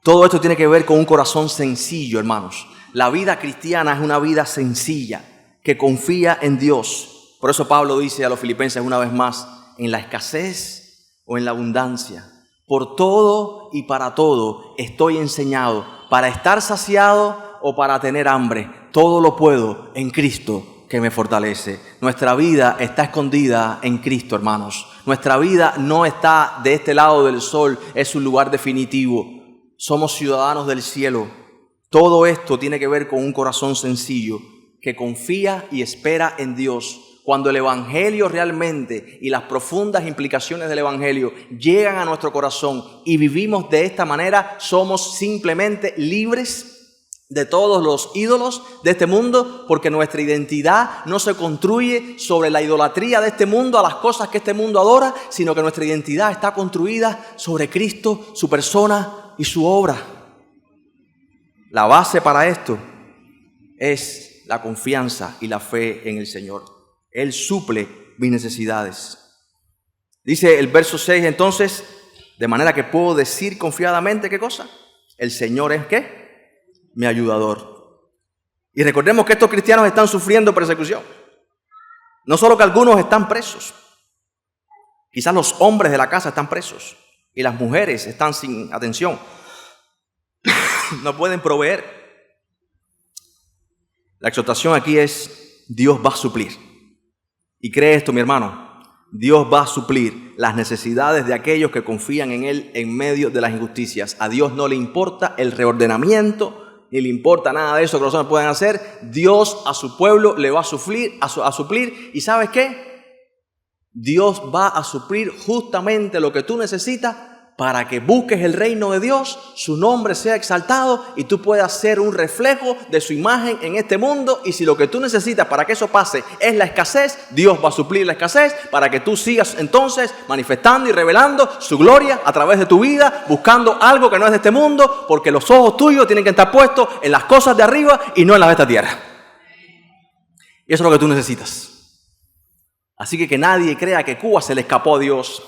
Todo esto tiene que ver con un corazón sencillo, hermanos. La vida cristiana es una vida sencilla, que confía en Dios. Por eso Pablo dice a los filipenses una vez más, en la escasez o en la abundancia, por todo y para todo estoy enseñado, para estar saciado o para tener hambre. Todo lo puedo en Cristo que me fortalece. Nuestra vida está escondida en Cristo, hermanos. Nuestra vida no está de este lado del sol, es un lugar definitivo. Somos ciudadanos del cielo. Todo esto tiene que ver con un corazón sencillo que confía y espera en Dios. Cuando el Evangelio realmente y las profundas implicaciones del Evangelio llegan a nuestro corazón y vivimos de esta manera, somos simplemente libres de todos los ídolos de este mundo, porque nuestra identidad no se construye sobre la idolatría de este mundo, a las cosas que este mundo adora, sino que nuestra identidad está construida sobre Cristo, su persona y su obra. La base para esto es la confianza y la fe en el Señor. Él suple mis necesidades. Dice el verso 6, entonces, de manera que puedo decir confiadamente, ¿qué cosa? El Señor es, ¿qué? Mi ayudador. Y recordemos que estos cristianos están sufriendo persecución. No solo que algunos están presos. Quizás los hombres de la casa están presos y las mujeres están sin atención. No pueden proveer. La exhortación aquí es, Dios va a suplir. Y cree esto, mi hermano, Dios va a suplir las necesidades de aquellos que confían en Él en medio de las injusticias. A Dios no le importa el reordenamiento, ni le importa nada de eso que los hombres pueden hacer. Dios a su pueblo le va a suplir, ¿y sabes qué? Dios va a suplir justamente lo que tú necesitas para que busques el reino de Dios, su nombre sea exaltado y tú puedas ser un reflejo de su imagen en este mundo. Y si lo que tú necesitas para que eso pase es la escasez, Dios va a suplir la escasez para que tú sigas entonces manifestando y revelando su gloria a través de tu vida, buscando algo que no es de este mundo, porque los ojos tuyos tienen que estar puestos en las cosas de arriba y no en las de esta tierra. Y eso es lo que tú necesitas. Así que nadie crea que Cuba se le escapó a Dios.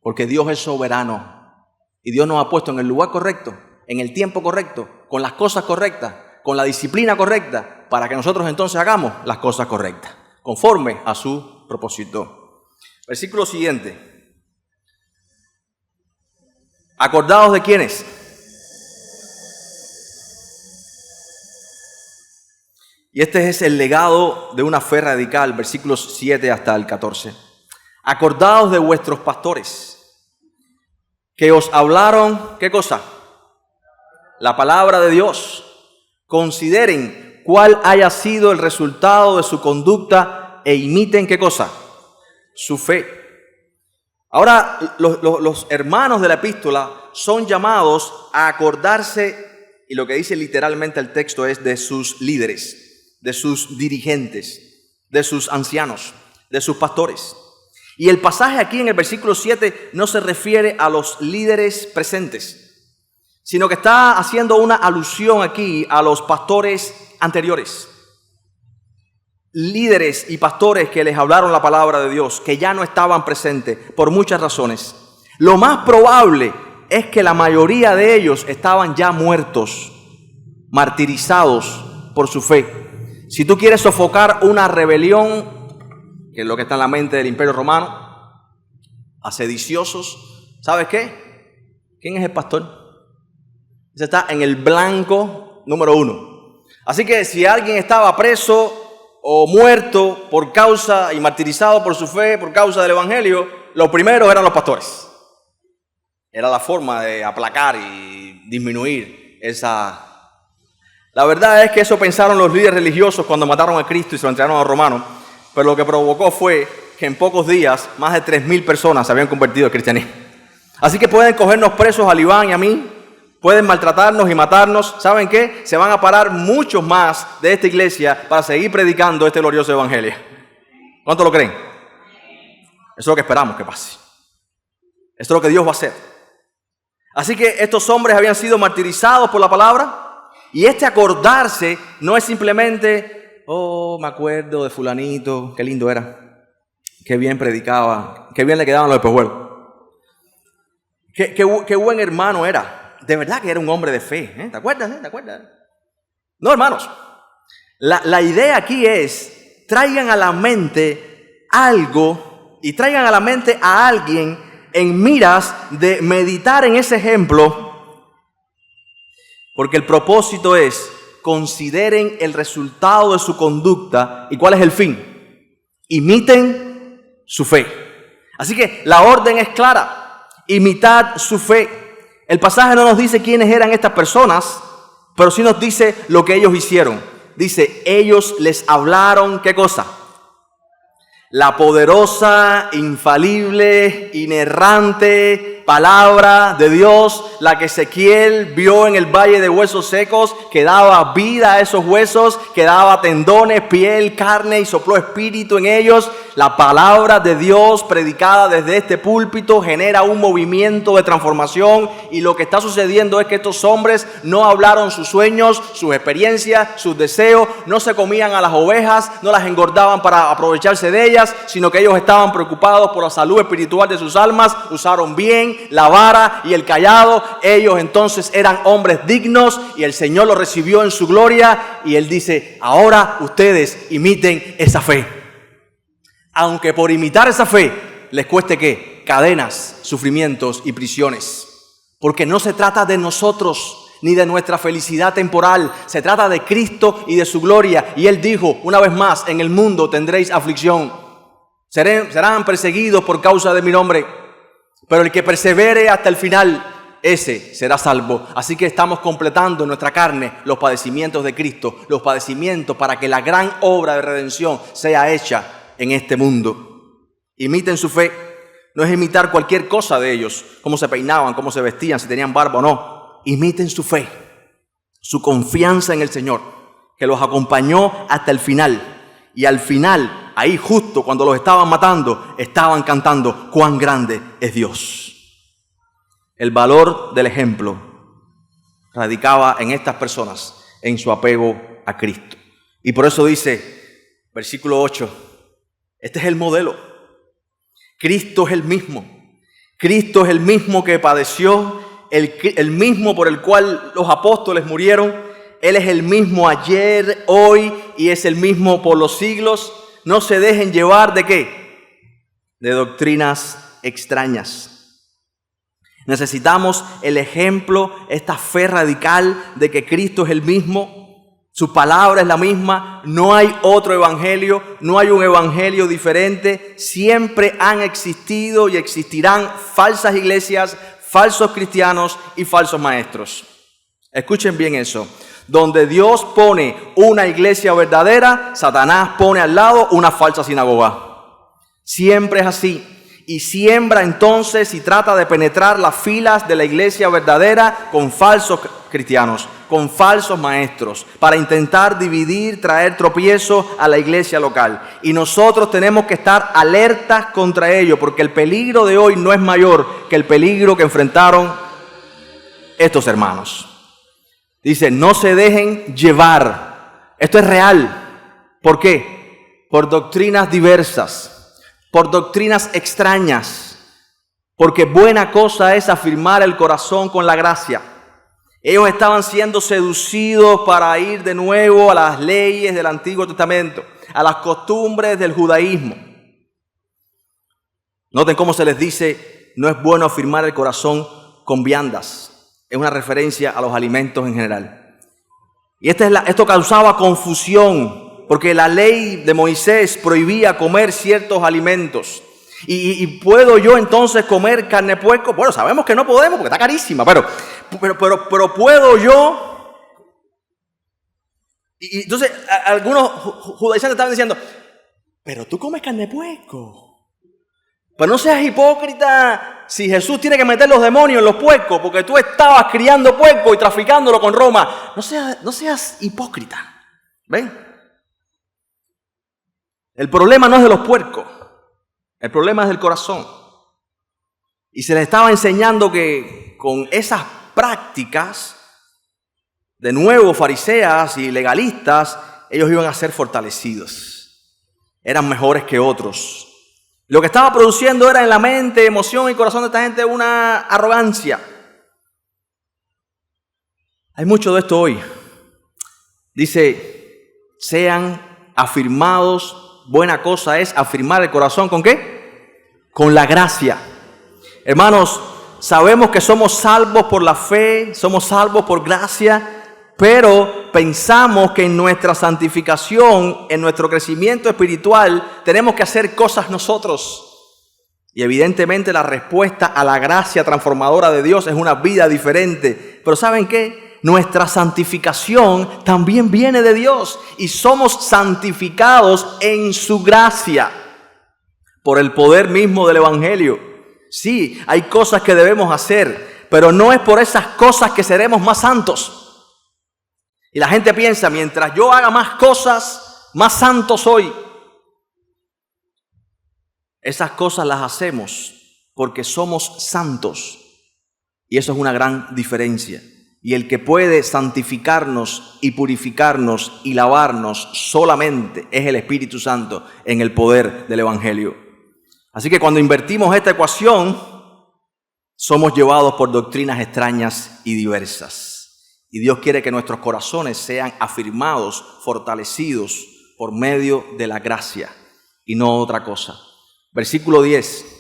Porque Dios es soberano y Dios nos ha puesto en el lugar correcto, en el tiempo correcto, con las cosas correctas, con la disciplina correcta, para que nosotros entonces hagamos las cosas correctas, conforme a su propósito. Versículo siguiente. ¿Acordados de quiénes? Y este es el legado de una fe radical, versículos 7 hasta el 14. Acordaos de vuestros pastores, que os hablaron, ¿qué cosa? La palabra de Dios. Consideren cuál haya sido el resultado de su conducta e imiten, ¿qué cosa? Su fe. Ahora, los hermanos de la epístola son llamados a acordarse, y lo que dice literalmente el texto es de sus líderes, de sus dirigentes, de sus ancianos, de sus pastores. Y el pasaje aquí en el versículo 7 no se refiere a los líderes presentes, sino que está haciendo una alusión aquí a los pastores anteriores. Líderes y pastores que les hablaron la palabra de Dios, que ya no estaban presentes por muchas razones. Lo más probable es que la mayoría de ellos estaban ya muertos, martirizados por su fe. Si tú quieres sofocar una rebelión, que es lo que está en la mente del Imperio Romano, a sediciosos, ¿sabes qué? ¿Quién es el pastor? Ese está en el blanco número 1. Así que si alguien estaba preso o muerto por causa y martirizado por su fe, por causa del Evangelio, los primeros eran los pastores. Era la forma de aplacar y disminuir esa... La verdad es que eso pensaron los líderes religiosos cuando mataron a Cristo y se lo entregaron a los romanos. Pero lo que provocó fue que en pocos días más de 3,000 personas se habían convertido al cristianismo. Así que pueden cogernos presos a Iván y a mí, pueden maltratarnos y matarnos. ¿Saben qué? Se van a parar muchos más de esta iglesia para seguir predicando este glorioso evangelio. ¿Cuánto lo creen? Eso es lo que esperamos que pase. Esto es lo que Dios va a hacer. Así que estos hombres habían sido martirizados por la palabra, y este acordarse no es simplemente... Oh, me acuerdo de fulanito, qué lindo era, qué bien predicaba, qué bien le quedaban los espejuelos. Qué buen hermano era. De verdad que era un hombre de fe. ¿Te acuerdas? ¿Te acuerdas? No, hermanos. La idea aquí es, traigan a la mente algo y traigan a la mente a alguien en miras de meditar en ese ejemplo, porque el propósito es: consideren el resultado de su conducta. ¿Y cuál es el fin? Imiten su fe. Así que la orden es clara: imitad su fe. El pasaje no nos dice quiénes eran estas personas, pero sí nos dice lo que ellos hicieron. Dice, ellos les hablaron, ¿qué cosa? La poderosa, infalible, inerrante palabra de Dios, la que Ezequiel vio en el valle de huesos secos, que daba vida a esos huesos, que daba tendones, piel, carne y sopló espíritu en ellos. La palabra de Dios predicada desde este púlpito genera un movimiento de transformación, y lo que está sucediendo es que estos hombres no hablaron sus sueños, sus experiencias, sus deseos, no se comían a las ovejas, no las engordaban para aprovecharse de ellas, sino que ellos estaban preocupados por la salud espiritual de sus almas. Usaron bien la vara y el cayado. Ellos entonces eran hombres dignos y el Señor los recibió en su gloria, y Él dice, ahora ustedes imiten esa fe. Aunque por imitar esa fe les cueste ¿qué? Cadenas, sufrimientos y prisiones. Porque no se trata de nosotros ni de nuestra felicidad temporal, se trata de Cristo y de su gloria. Y Él dijo una vez más, en el mundo tendréis aflicción, serán perseguidos por causa de mi nombre, pero el que persevere hasta el final, ese será salvo. Así que estamos completando en nuestra carne los padecimientos de Cristo, los padecimientos para que la gran obra de redención sea hecha en este mundo. Imiten su fe, No es imitar cualquier cosa de ellos, cómo se peinaban, cómo se vestían, si tenían barba o no. Imiten su fe, su confianza en el Señor, que los acompañó hasta el final. Y al final, ahí justo cuando los estaban matando, estaban cantando cuán grande es Dios. El valor del ejemplo radicaba en estas personas, en su apego a Cristo. Y por eso dice, versículo 8, este es el modelo. Cristo es el mismo. Cristo es el mismo que padeció, el mismo por el cual los apóstoles murieron. Él es el mismo ayer, hoy y es el mismo por los siglos. No se dejen llevar ¿de qué? De doctrinas extrañas. Necesitamos el ejemplo, esta fe radical de que Cristo es el mismo. Su palabra es la misma, no hay otro evangelio, no hay un evangelio diferente. Siempre han existido y existirán falsas iglesias, falsos cristianos y falsos maestros. Escuchen bien eso. Donde Dios pone una iglesia verdadera, Satanás pone al lado una falsa sinagoga. Siempre es así. Y siembra entonces y trata de penetrar las filas de la iglesia verdadera con falsos cristianos, con falsos maestros, para intentar dividir, traer tropiezo a la iglesia local. Y nosotros tenemos que estar alertas contra ello, porque el peligro de hoy no es mayor que el peligro que enfrentaron estos hermanos. Dice, no se dejen llevar. Esto es real. ¿Por qué? Por doctrinas diversas. Por doctrinas extrañas, porque buena cosa es afirmar el corazón con la gracia. Ellos estaban siendo seducidos para ir de nuevo a las leyes del Antiguo Testamento, a las costumbres del judaísmo. Noten cómo se les dice, no es bueno afirmar el corazón con viandas. Es una referencia a los alimentos en general. Y esto causaba confusión, porque la ley de Moisés prohibía comer ciertos alimentos. ¿Y puedo yo entonces comer carne de puerco? Bueno, sabemos que no podemos porque está carísima, pero puedo yo. Y entonces algunos judaizantes estaban diciendo, pero tú comes carne de puerco. Pero no seas hipócrita si Jesús tiene que meter los demonios en los puercos porque tú estabas criando puerco y traficándolo con Roma. No seas hipócrita. ¿Ven? El problema no es de los puercos, el problema es del corazón. Y se les estaba enseñando que con esas prácticas, de nuevo fariseas y legalistas, ellos iban a ser fortalecidos. Eran mejores que otros. Lo que estaba produciendo era en la mente, emoción y corazón de esta gente una arrogancia. Hay mucho de esto hoy. Dice, sean afirmados. Buena cosa es afirmar el corazón ¿con qué? Con la gracia. Hermanos, sabemos que somos salvos por la fe, somos salvos por gracia, pero pensamos que en nuestra santificación, en nuestro crecimiento espiritual, tenemos que hacer cosas nosotros. Y evidentemente la respuesta a la gracia transformadora de Dios es una vida diferente. Pero ¿saben qué? Nuestra santificación también viene de Dios y somos santificados en su gracia por el poder mismo del Evangelio. Sí, hay cosas que debemos hacer, pero no es por esas cosas que seremos más santos. Y la gente piensa, mientras yo haga más cosas, más santo soy. Esas cosas las hacemos porque somos santos y eso es una gran diferencia. Y el que puede santificarnos y purificarnos y lavarnos solamente es el Espíritu Santo en el poder del Evangelio. Así que cuando invertimos esta ecuación, somos llevados por doctrinas extrañas y diversas. Y Dios quiere que nuestros corazones sean afirmados, fortalecidos por medio de la gracia y no otra cosa. Versículo 10.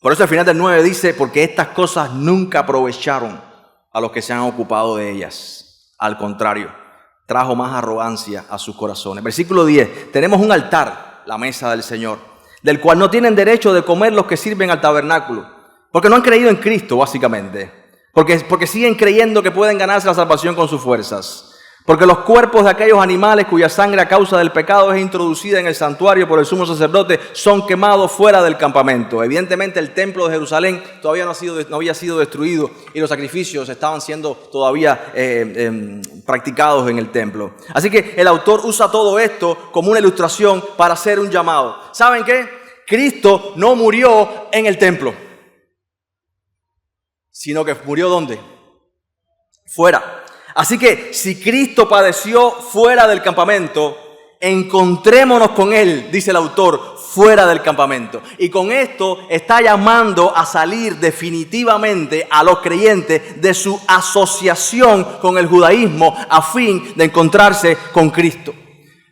Por eso al final del 9 dice, porque estas cosas nunca aprovecharon a los que se han ocupado de ellas. Al contrario, trajo más arrogancia a sus corazones. Versículo 10, tenemos un altar, la mesa del Señor, del cual no tienen derecho de comer los que sirven al tabernáculo, porque no han creído en Cristo, básicamente. Porque siguen creyendo que pueden ganarse la salvación con sus fuerzas. Porque los cuerpos de aquellos animales cuya sangre a causa del pecado es introducida en el santuario por el sumo sacerdote son quemados fuera del campamento. Evidentemente el templo de Jerusalén todavía no había sido destruido y los sacrificios estaban siendo todavía practicados en el templo. Así que el autor usa todo esto como una ilustración para hacer un llamado. ¿Saben qué? Cristo no murió en el templo, sino que murió ¿dónde? Fuera. Así que si Cristo padeció fuera del campamento, encontrémonos con Él, dice el autor, fuera del campamento. Y con esto está llamando a salir definitivamente a los creyentes de su asociación con el judaísmo a fin de encontrarse con Cristo.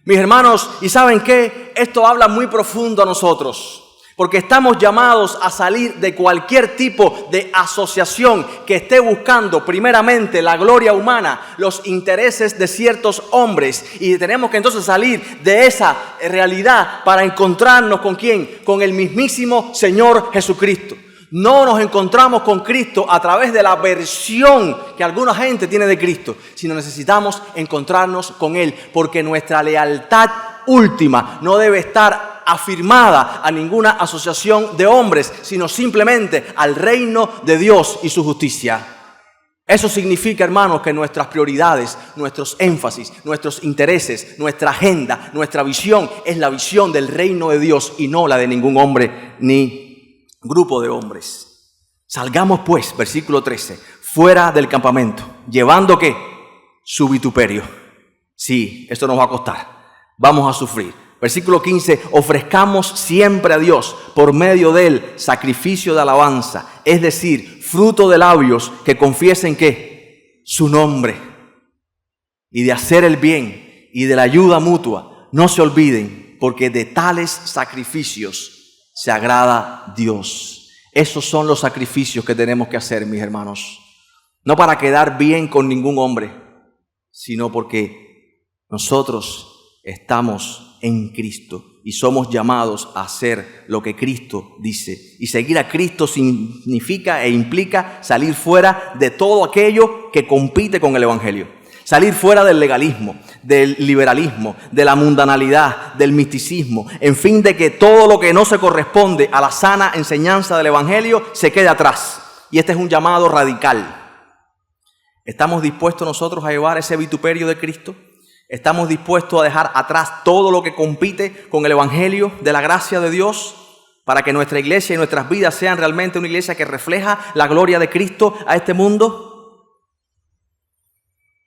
Mis hermanos, ¿y saben qué? Esto habla muy profundo a nosotros. Porque estamos llamados a salir de cualquier tipo de asociación que esté buscando primeramente la gloria humana, los intereses de ciertos hombres. Y tenemos que entonces salir de esa realidad para encontrarnos ¿con quién? Con el mismísimo Señor Jesucristo. No nos encontramos con Cristo a través de la versión que alguna gente tiene de Cristo, sino necesitamos encontrarnos con Él, porque nuestra lealtad última no debe estar afirmada a ninguna asociación de hombres, sino simplemente al reino de Dios y su justicia. Eso significa, hermanos, que nuestras prioridades, nuestros énfasis, nuestros intereses, nuestra agenda, nuestra visión es la visión del reino de Dios y no la de ningún hombre ni grupo de hombres. Salgamos pues, versículo 13, fuera del campamento, llevando ¿qué? Su vituperio. Sí, esto nos va a costar, vamos a sufrir. Versículo 15, ofrezcamos siempre a Dios por medio de él sacrificio de alabanza, es decir, fruto de labios que confiesen ¿qué? Su nombre. Y de hacer el bien y de la ayuda mutua, no se olviden, porque de tales sacrificios se agrada Dios. Esos son los sacrificios que tenemos que hacer, mis hermanos. No para quedar bien con ningún hombre, sino porque nosotros estamos en Cristo y somos llamados a hacer lo que Cristo dice. Y seguir a Cristo significa e implica salir fuera de todo aquello que compite con el Evangelio. Salir fuera del legalismo, del liberalismo, de la mundanalidad, del misticismo, en fin de que todo lo que no se corresponde a la sana enseñanza del Evangelio se quede atrás. Y este es un llamado radical. ¿Estamos dispuestos nosotros a llevar ese vituperio de Cristo? ¿Estamos dispuestos a dejar atrás todo lo que compite con el Evangelio de la gracia de Dios para que nuestra iglesia y nuestras vidas sean realmente una iglesia que refleja la gloria de Cristo a este mundo?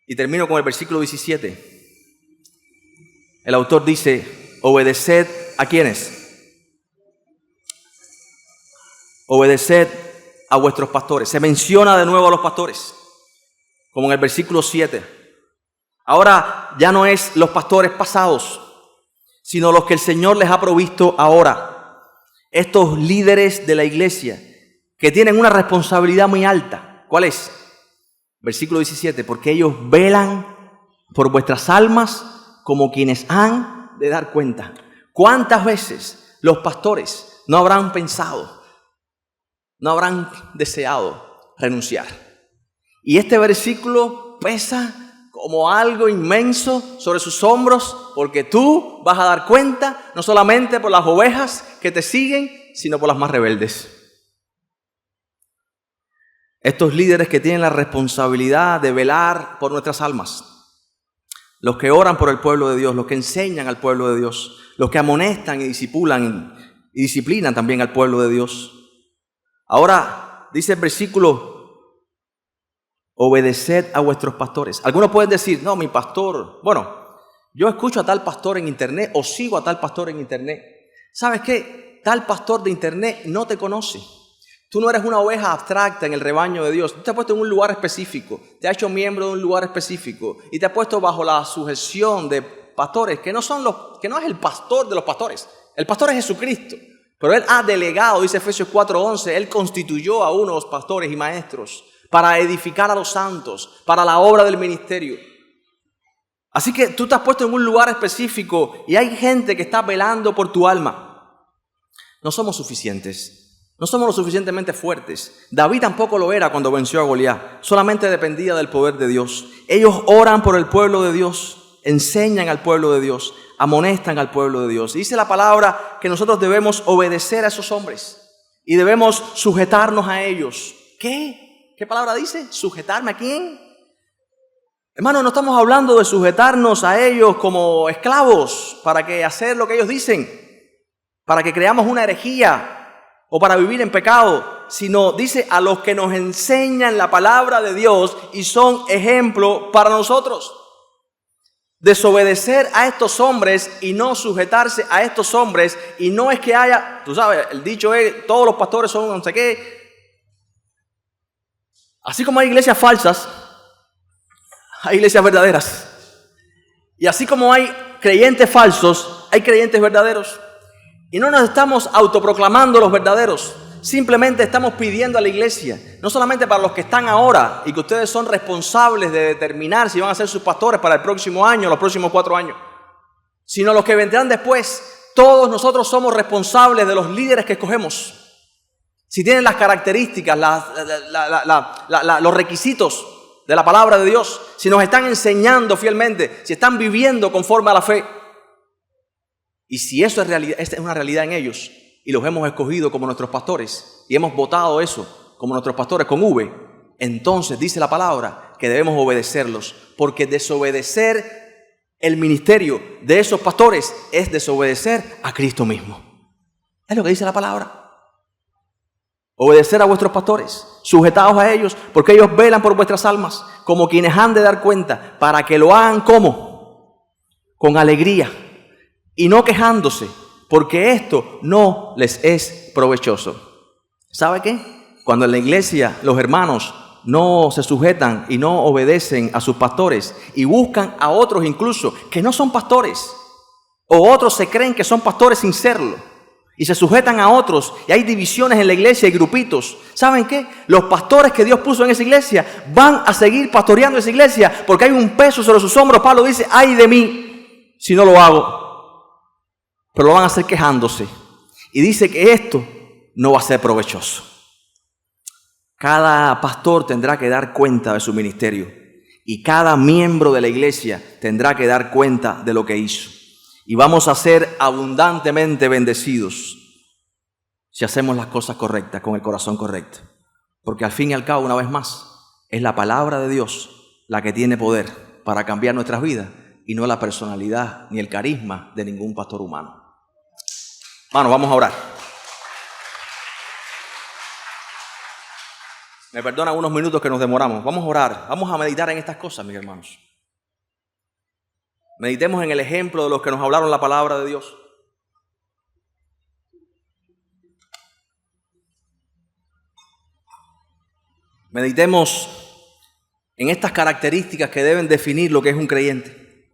Y termino con el versículo 17. El autor dice, obedeced ¿a quiénes? Obedeced a vuestros pastores. Se menciona de nuevo a los pastores, como en el versículo 7. Ahora ya no es los pastores pasados, sino los que el Señor les ha provisto ahora. Estos líderes de la iglesia que tienen una responsabilidad muy alta. ¿Cuál es? Versículo 17. Porque ellos velan por vuestras almas como quienes han de dar cuenta. ¿Cuántas veces los pastores no habrán pensado, no habrán deseado renunciar? Y este versículo pesa como algo inmenso sobre sus hombros, porque tú vas a dar cuenta no solamente por las ovejas que te siguen, sino por las más rebeldes. Estos líderes que tienen la responsabilidad de velar por nuestras almas, los que oran por el pueblo de Dios, los que enseñan al pueblo de Dios, los que amonestan y disciplinan también al pueblo de Dios. Ahora dice el versículo, obedeced a vuestros pastores. Algunos pueden decir, no, mi pastor, bueno, yo escucho a tal pastor en internet o sigo a tal pastor en internet. ¿Sabes qué? Tal pastor de internet no te conoce. Tú no eres una oveja abstracta en el rebaño de Dios. Tú te has puesto en un lugar específico, te has hecho miembro de un lugar específico y te has puesto bajo la sujeción de pastores que no es el pastor de los pastores. El pastor es Jesucristo, pero Él ha delegado, dice Efesios 4:11, Él constituyó a unos pastores y maestros para edificar a los santos, para la obra del ministerio. Así que tú te has puesto en un lugar específico y hay gente que está velando por tu alma. No somos suficientes No somos lo suficientemente fuertes. David tampoco lo era cuando venció a Goliat. Solamente dependía del poder de Dios. Ellos oran por el pueblo de Dios, enseñan al pueblo de Dios, amonestan al pueblo de Dios. Dice la palabra que nosotros debemos obedecer a esos hombres y debemos sujetarnos a ellos. ¿Qué? ¿Qué palabra dice? ¿Sujetarme a quién? Hermano, no estamos hablando de sujetarnos a ellos como esclavos para que hacer lo que ellos dicen, para que creamos una herejía o para vivir en pecado, sino dice a los que nos enseñan la palabra de Dios y son ejemplo para nosotros. Desobedecer a estos hombres y no sujetarse a estos hombres, y no es que haya, tú sabes, el dicho es, todos los pastores son no sé qué. Así como hay iglesias falsas, hay iglesias verdaderas. Y así como hay creyentes falsos, hay creyentes verdaderos. Y no nos estamos autoproclamando los verdaderos. Simplemente estamos pidiendo a la iglesia, no solamente para los que están ahora y que ustedes son responsables de determinar si van a ser sus pastores para el próximo año, los próximos 4 años, sino los que vendrán después. Todos nosotros somos responsables de los líderes que escogemos. Si tienen las características, los requisitos de la palabra de Dios, si nos están enseñando fielmente, si están viviendo conforme a la fe. Y si eso es realidad, esta es una realidad en ellos, y los hemos escogido como nuestros pastores, y hemos votado eso como nuestros pastores con V, entonces dice la palabra que debemos obedecerlos, porque desobedecer el ministerio de esos pastores es desobedecer a Cristo mismo. Es lo que dice la palabra. Obedecer a vuestros pastores, sujetados a ellos, porque ellos velan por vuestras almas, como quienes han de dar cuenta, para que lo hagan ¿cómo? Con alegría y no quejándose, porque esto no les es provechoso. ¿Sabe qué? Cuando en la iglesia los hermanos no se sujetan y no obedecen a sus pastores y buscan a otros incluso que no son pastores, o otros se creen que son pastores sin serlo, y se sujetan a otros, y hay divisiones en la iglesia y grupitos. ¿Saben qué? Los pastores que Dios puso en esa iglesia van a seguir pastoreando esa iglesia porque hay un peso sobre sus hombros. Pablo dice, ay de mí si no lo hago. Pero lo van a hacer quejándose. Y dice que esto no va a ser provechoso. Cada pastor tendrá que dar cuenta de su ministerio. Y cada miembro de la iglesia tendrá que dar cuenta de lo que hizo. Y vamos a ser abundantemente bendecidos si hacemos las cosas correctas, con el corazón correcto. Porque al fin y al cabo, una vez más, es la palabra de Dios la que tiene poder para cambiar nuestras vidas y no la personalidad ni el carisma de ningún pastor humano. Bueno, vamos a orar. Me perdonan unos minutos que nos demoramos. Vamos a orar, vamos a meditar en estas cosas, mis hermanos. Meditemos en el ejemplo de los que nos hablaron la palabra de Dios. Meditemos en estas características que deben definir lo que es un creyente.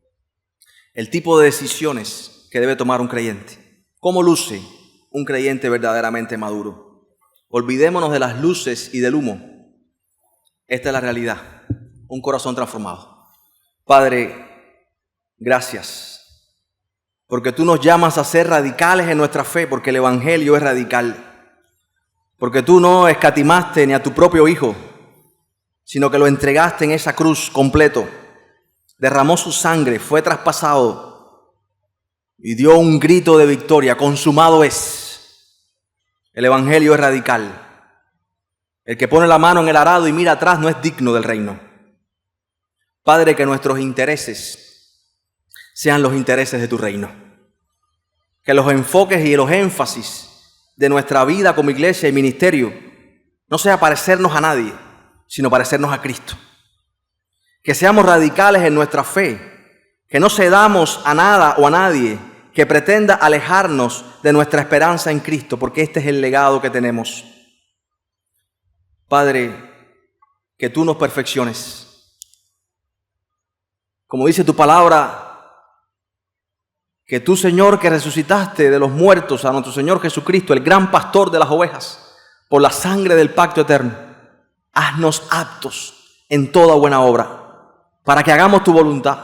El tipo de decisiones que debe tomar un creyente. ¿Cómo luce un creyente verdaderamente maduro? Olvidémonos de las luces y del humo. Esta es la realidad. Un corazón transformado. Padre, gracias, porque tú nos llamas a ser radicales en nuestra fe, porque el evangelio es radical, porque tú no escatimaste ni a tu propio Hijo, sino que lo entregaste en esa cruz completo, derramó su sangre, fue traspasado y dio un grito de victoria, consumado es. El evangelio es radical. El que pone la mano en el arado y mira atrás no es digno del reino. Padre, que nuestros intereses sean los intereses de tu reino. Que los enfoques y los énfasis de nuestra vida como iglesia y ministerio no sea parecernos a nadie, sino parecernos a Cristo. Que seamos radicales en nuestra fe, que no cedamos a nada o a nadie que pretenda alejarnos de nuestra esperanza en Cristo, porque este es el legado que tenemos. Padre, que tú nos perfecciones. Como dice tu palabra, que tú, Señor, que resucitaste de los muertos a nuestro Señor Jesucristo, el gran pastor de las ovejas, por la sangre del pacto eterno, haznos aptos en toda buena obra, para que hagamos tu voluntad,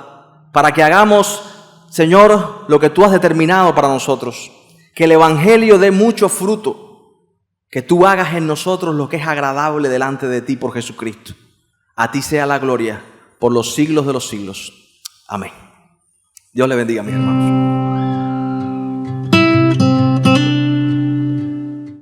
para que hagamos, Señor, lo que tú has determinado para nosotros, que el evangelio dé mucho fruto, Que tú hagas en nosotros lo que es agradable delante de ti por Jesucristo. A ti sea la gloria por los siglos de los siglos. Amén. Dios le bendiga, mis hermanos.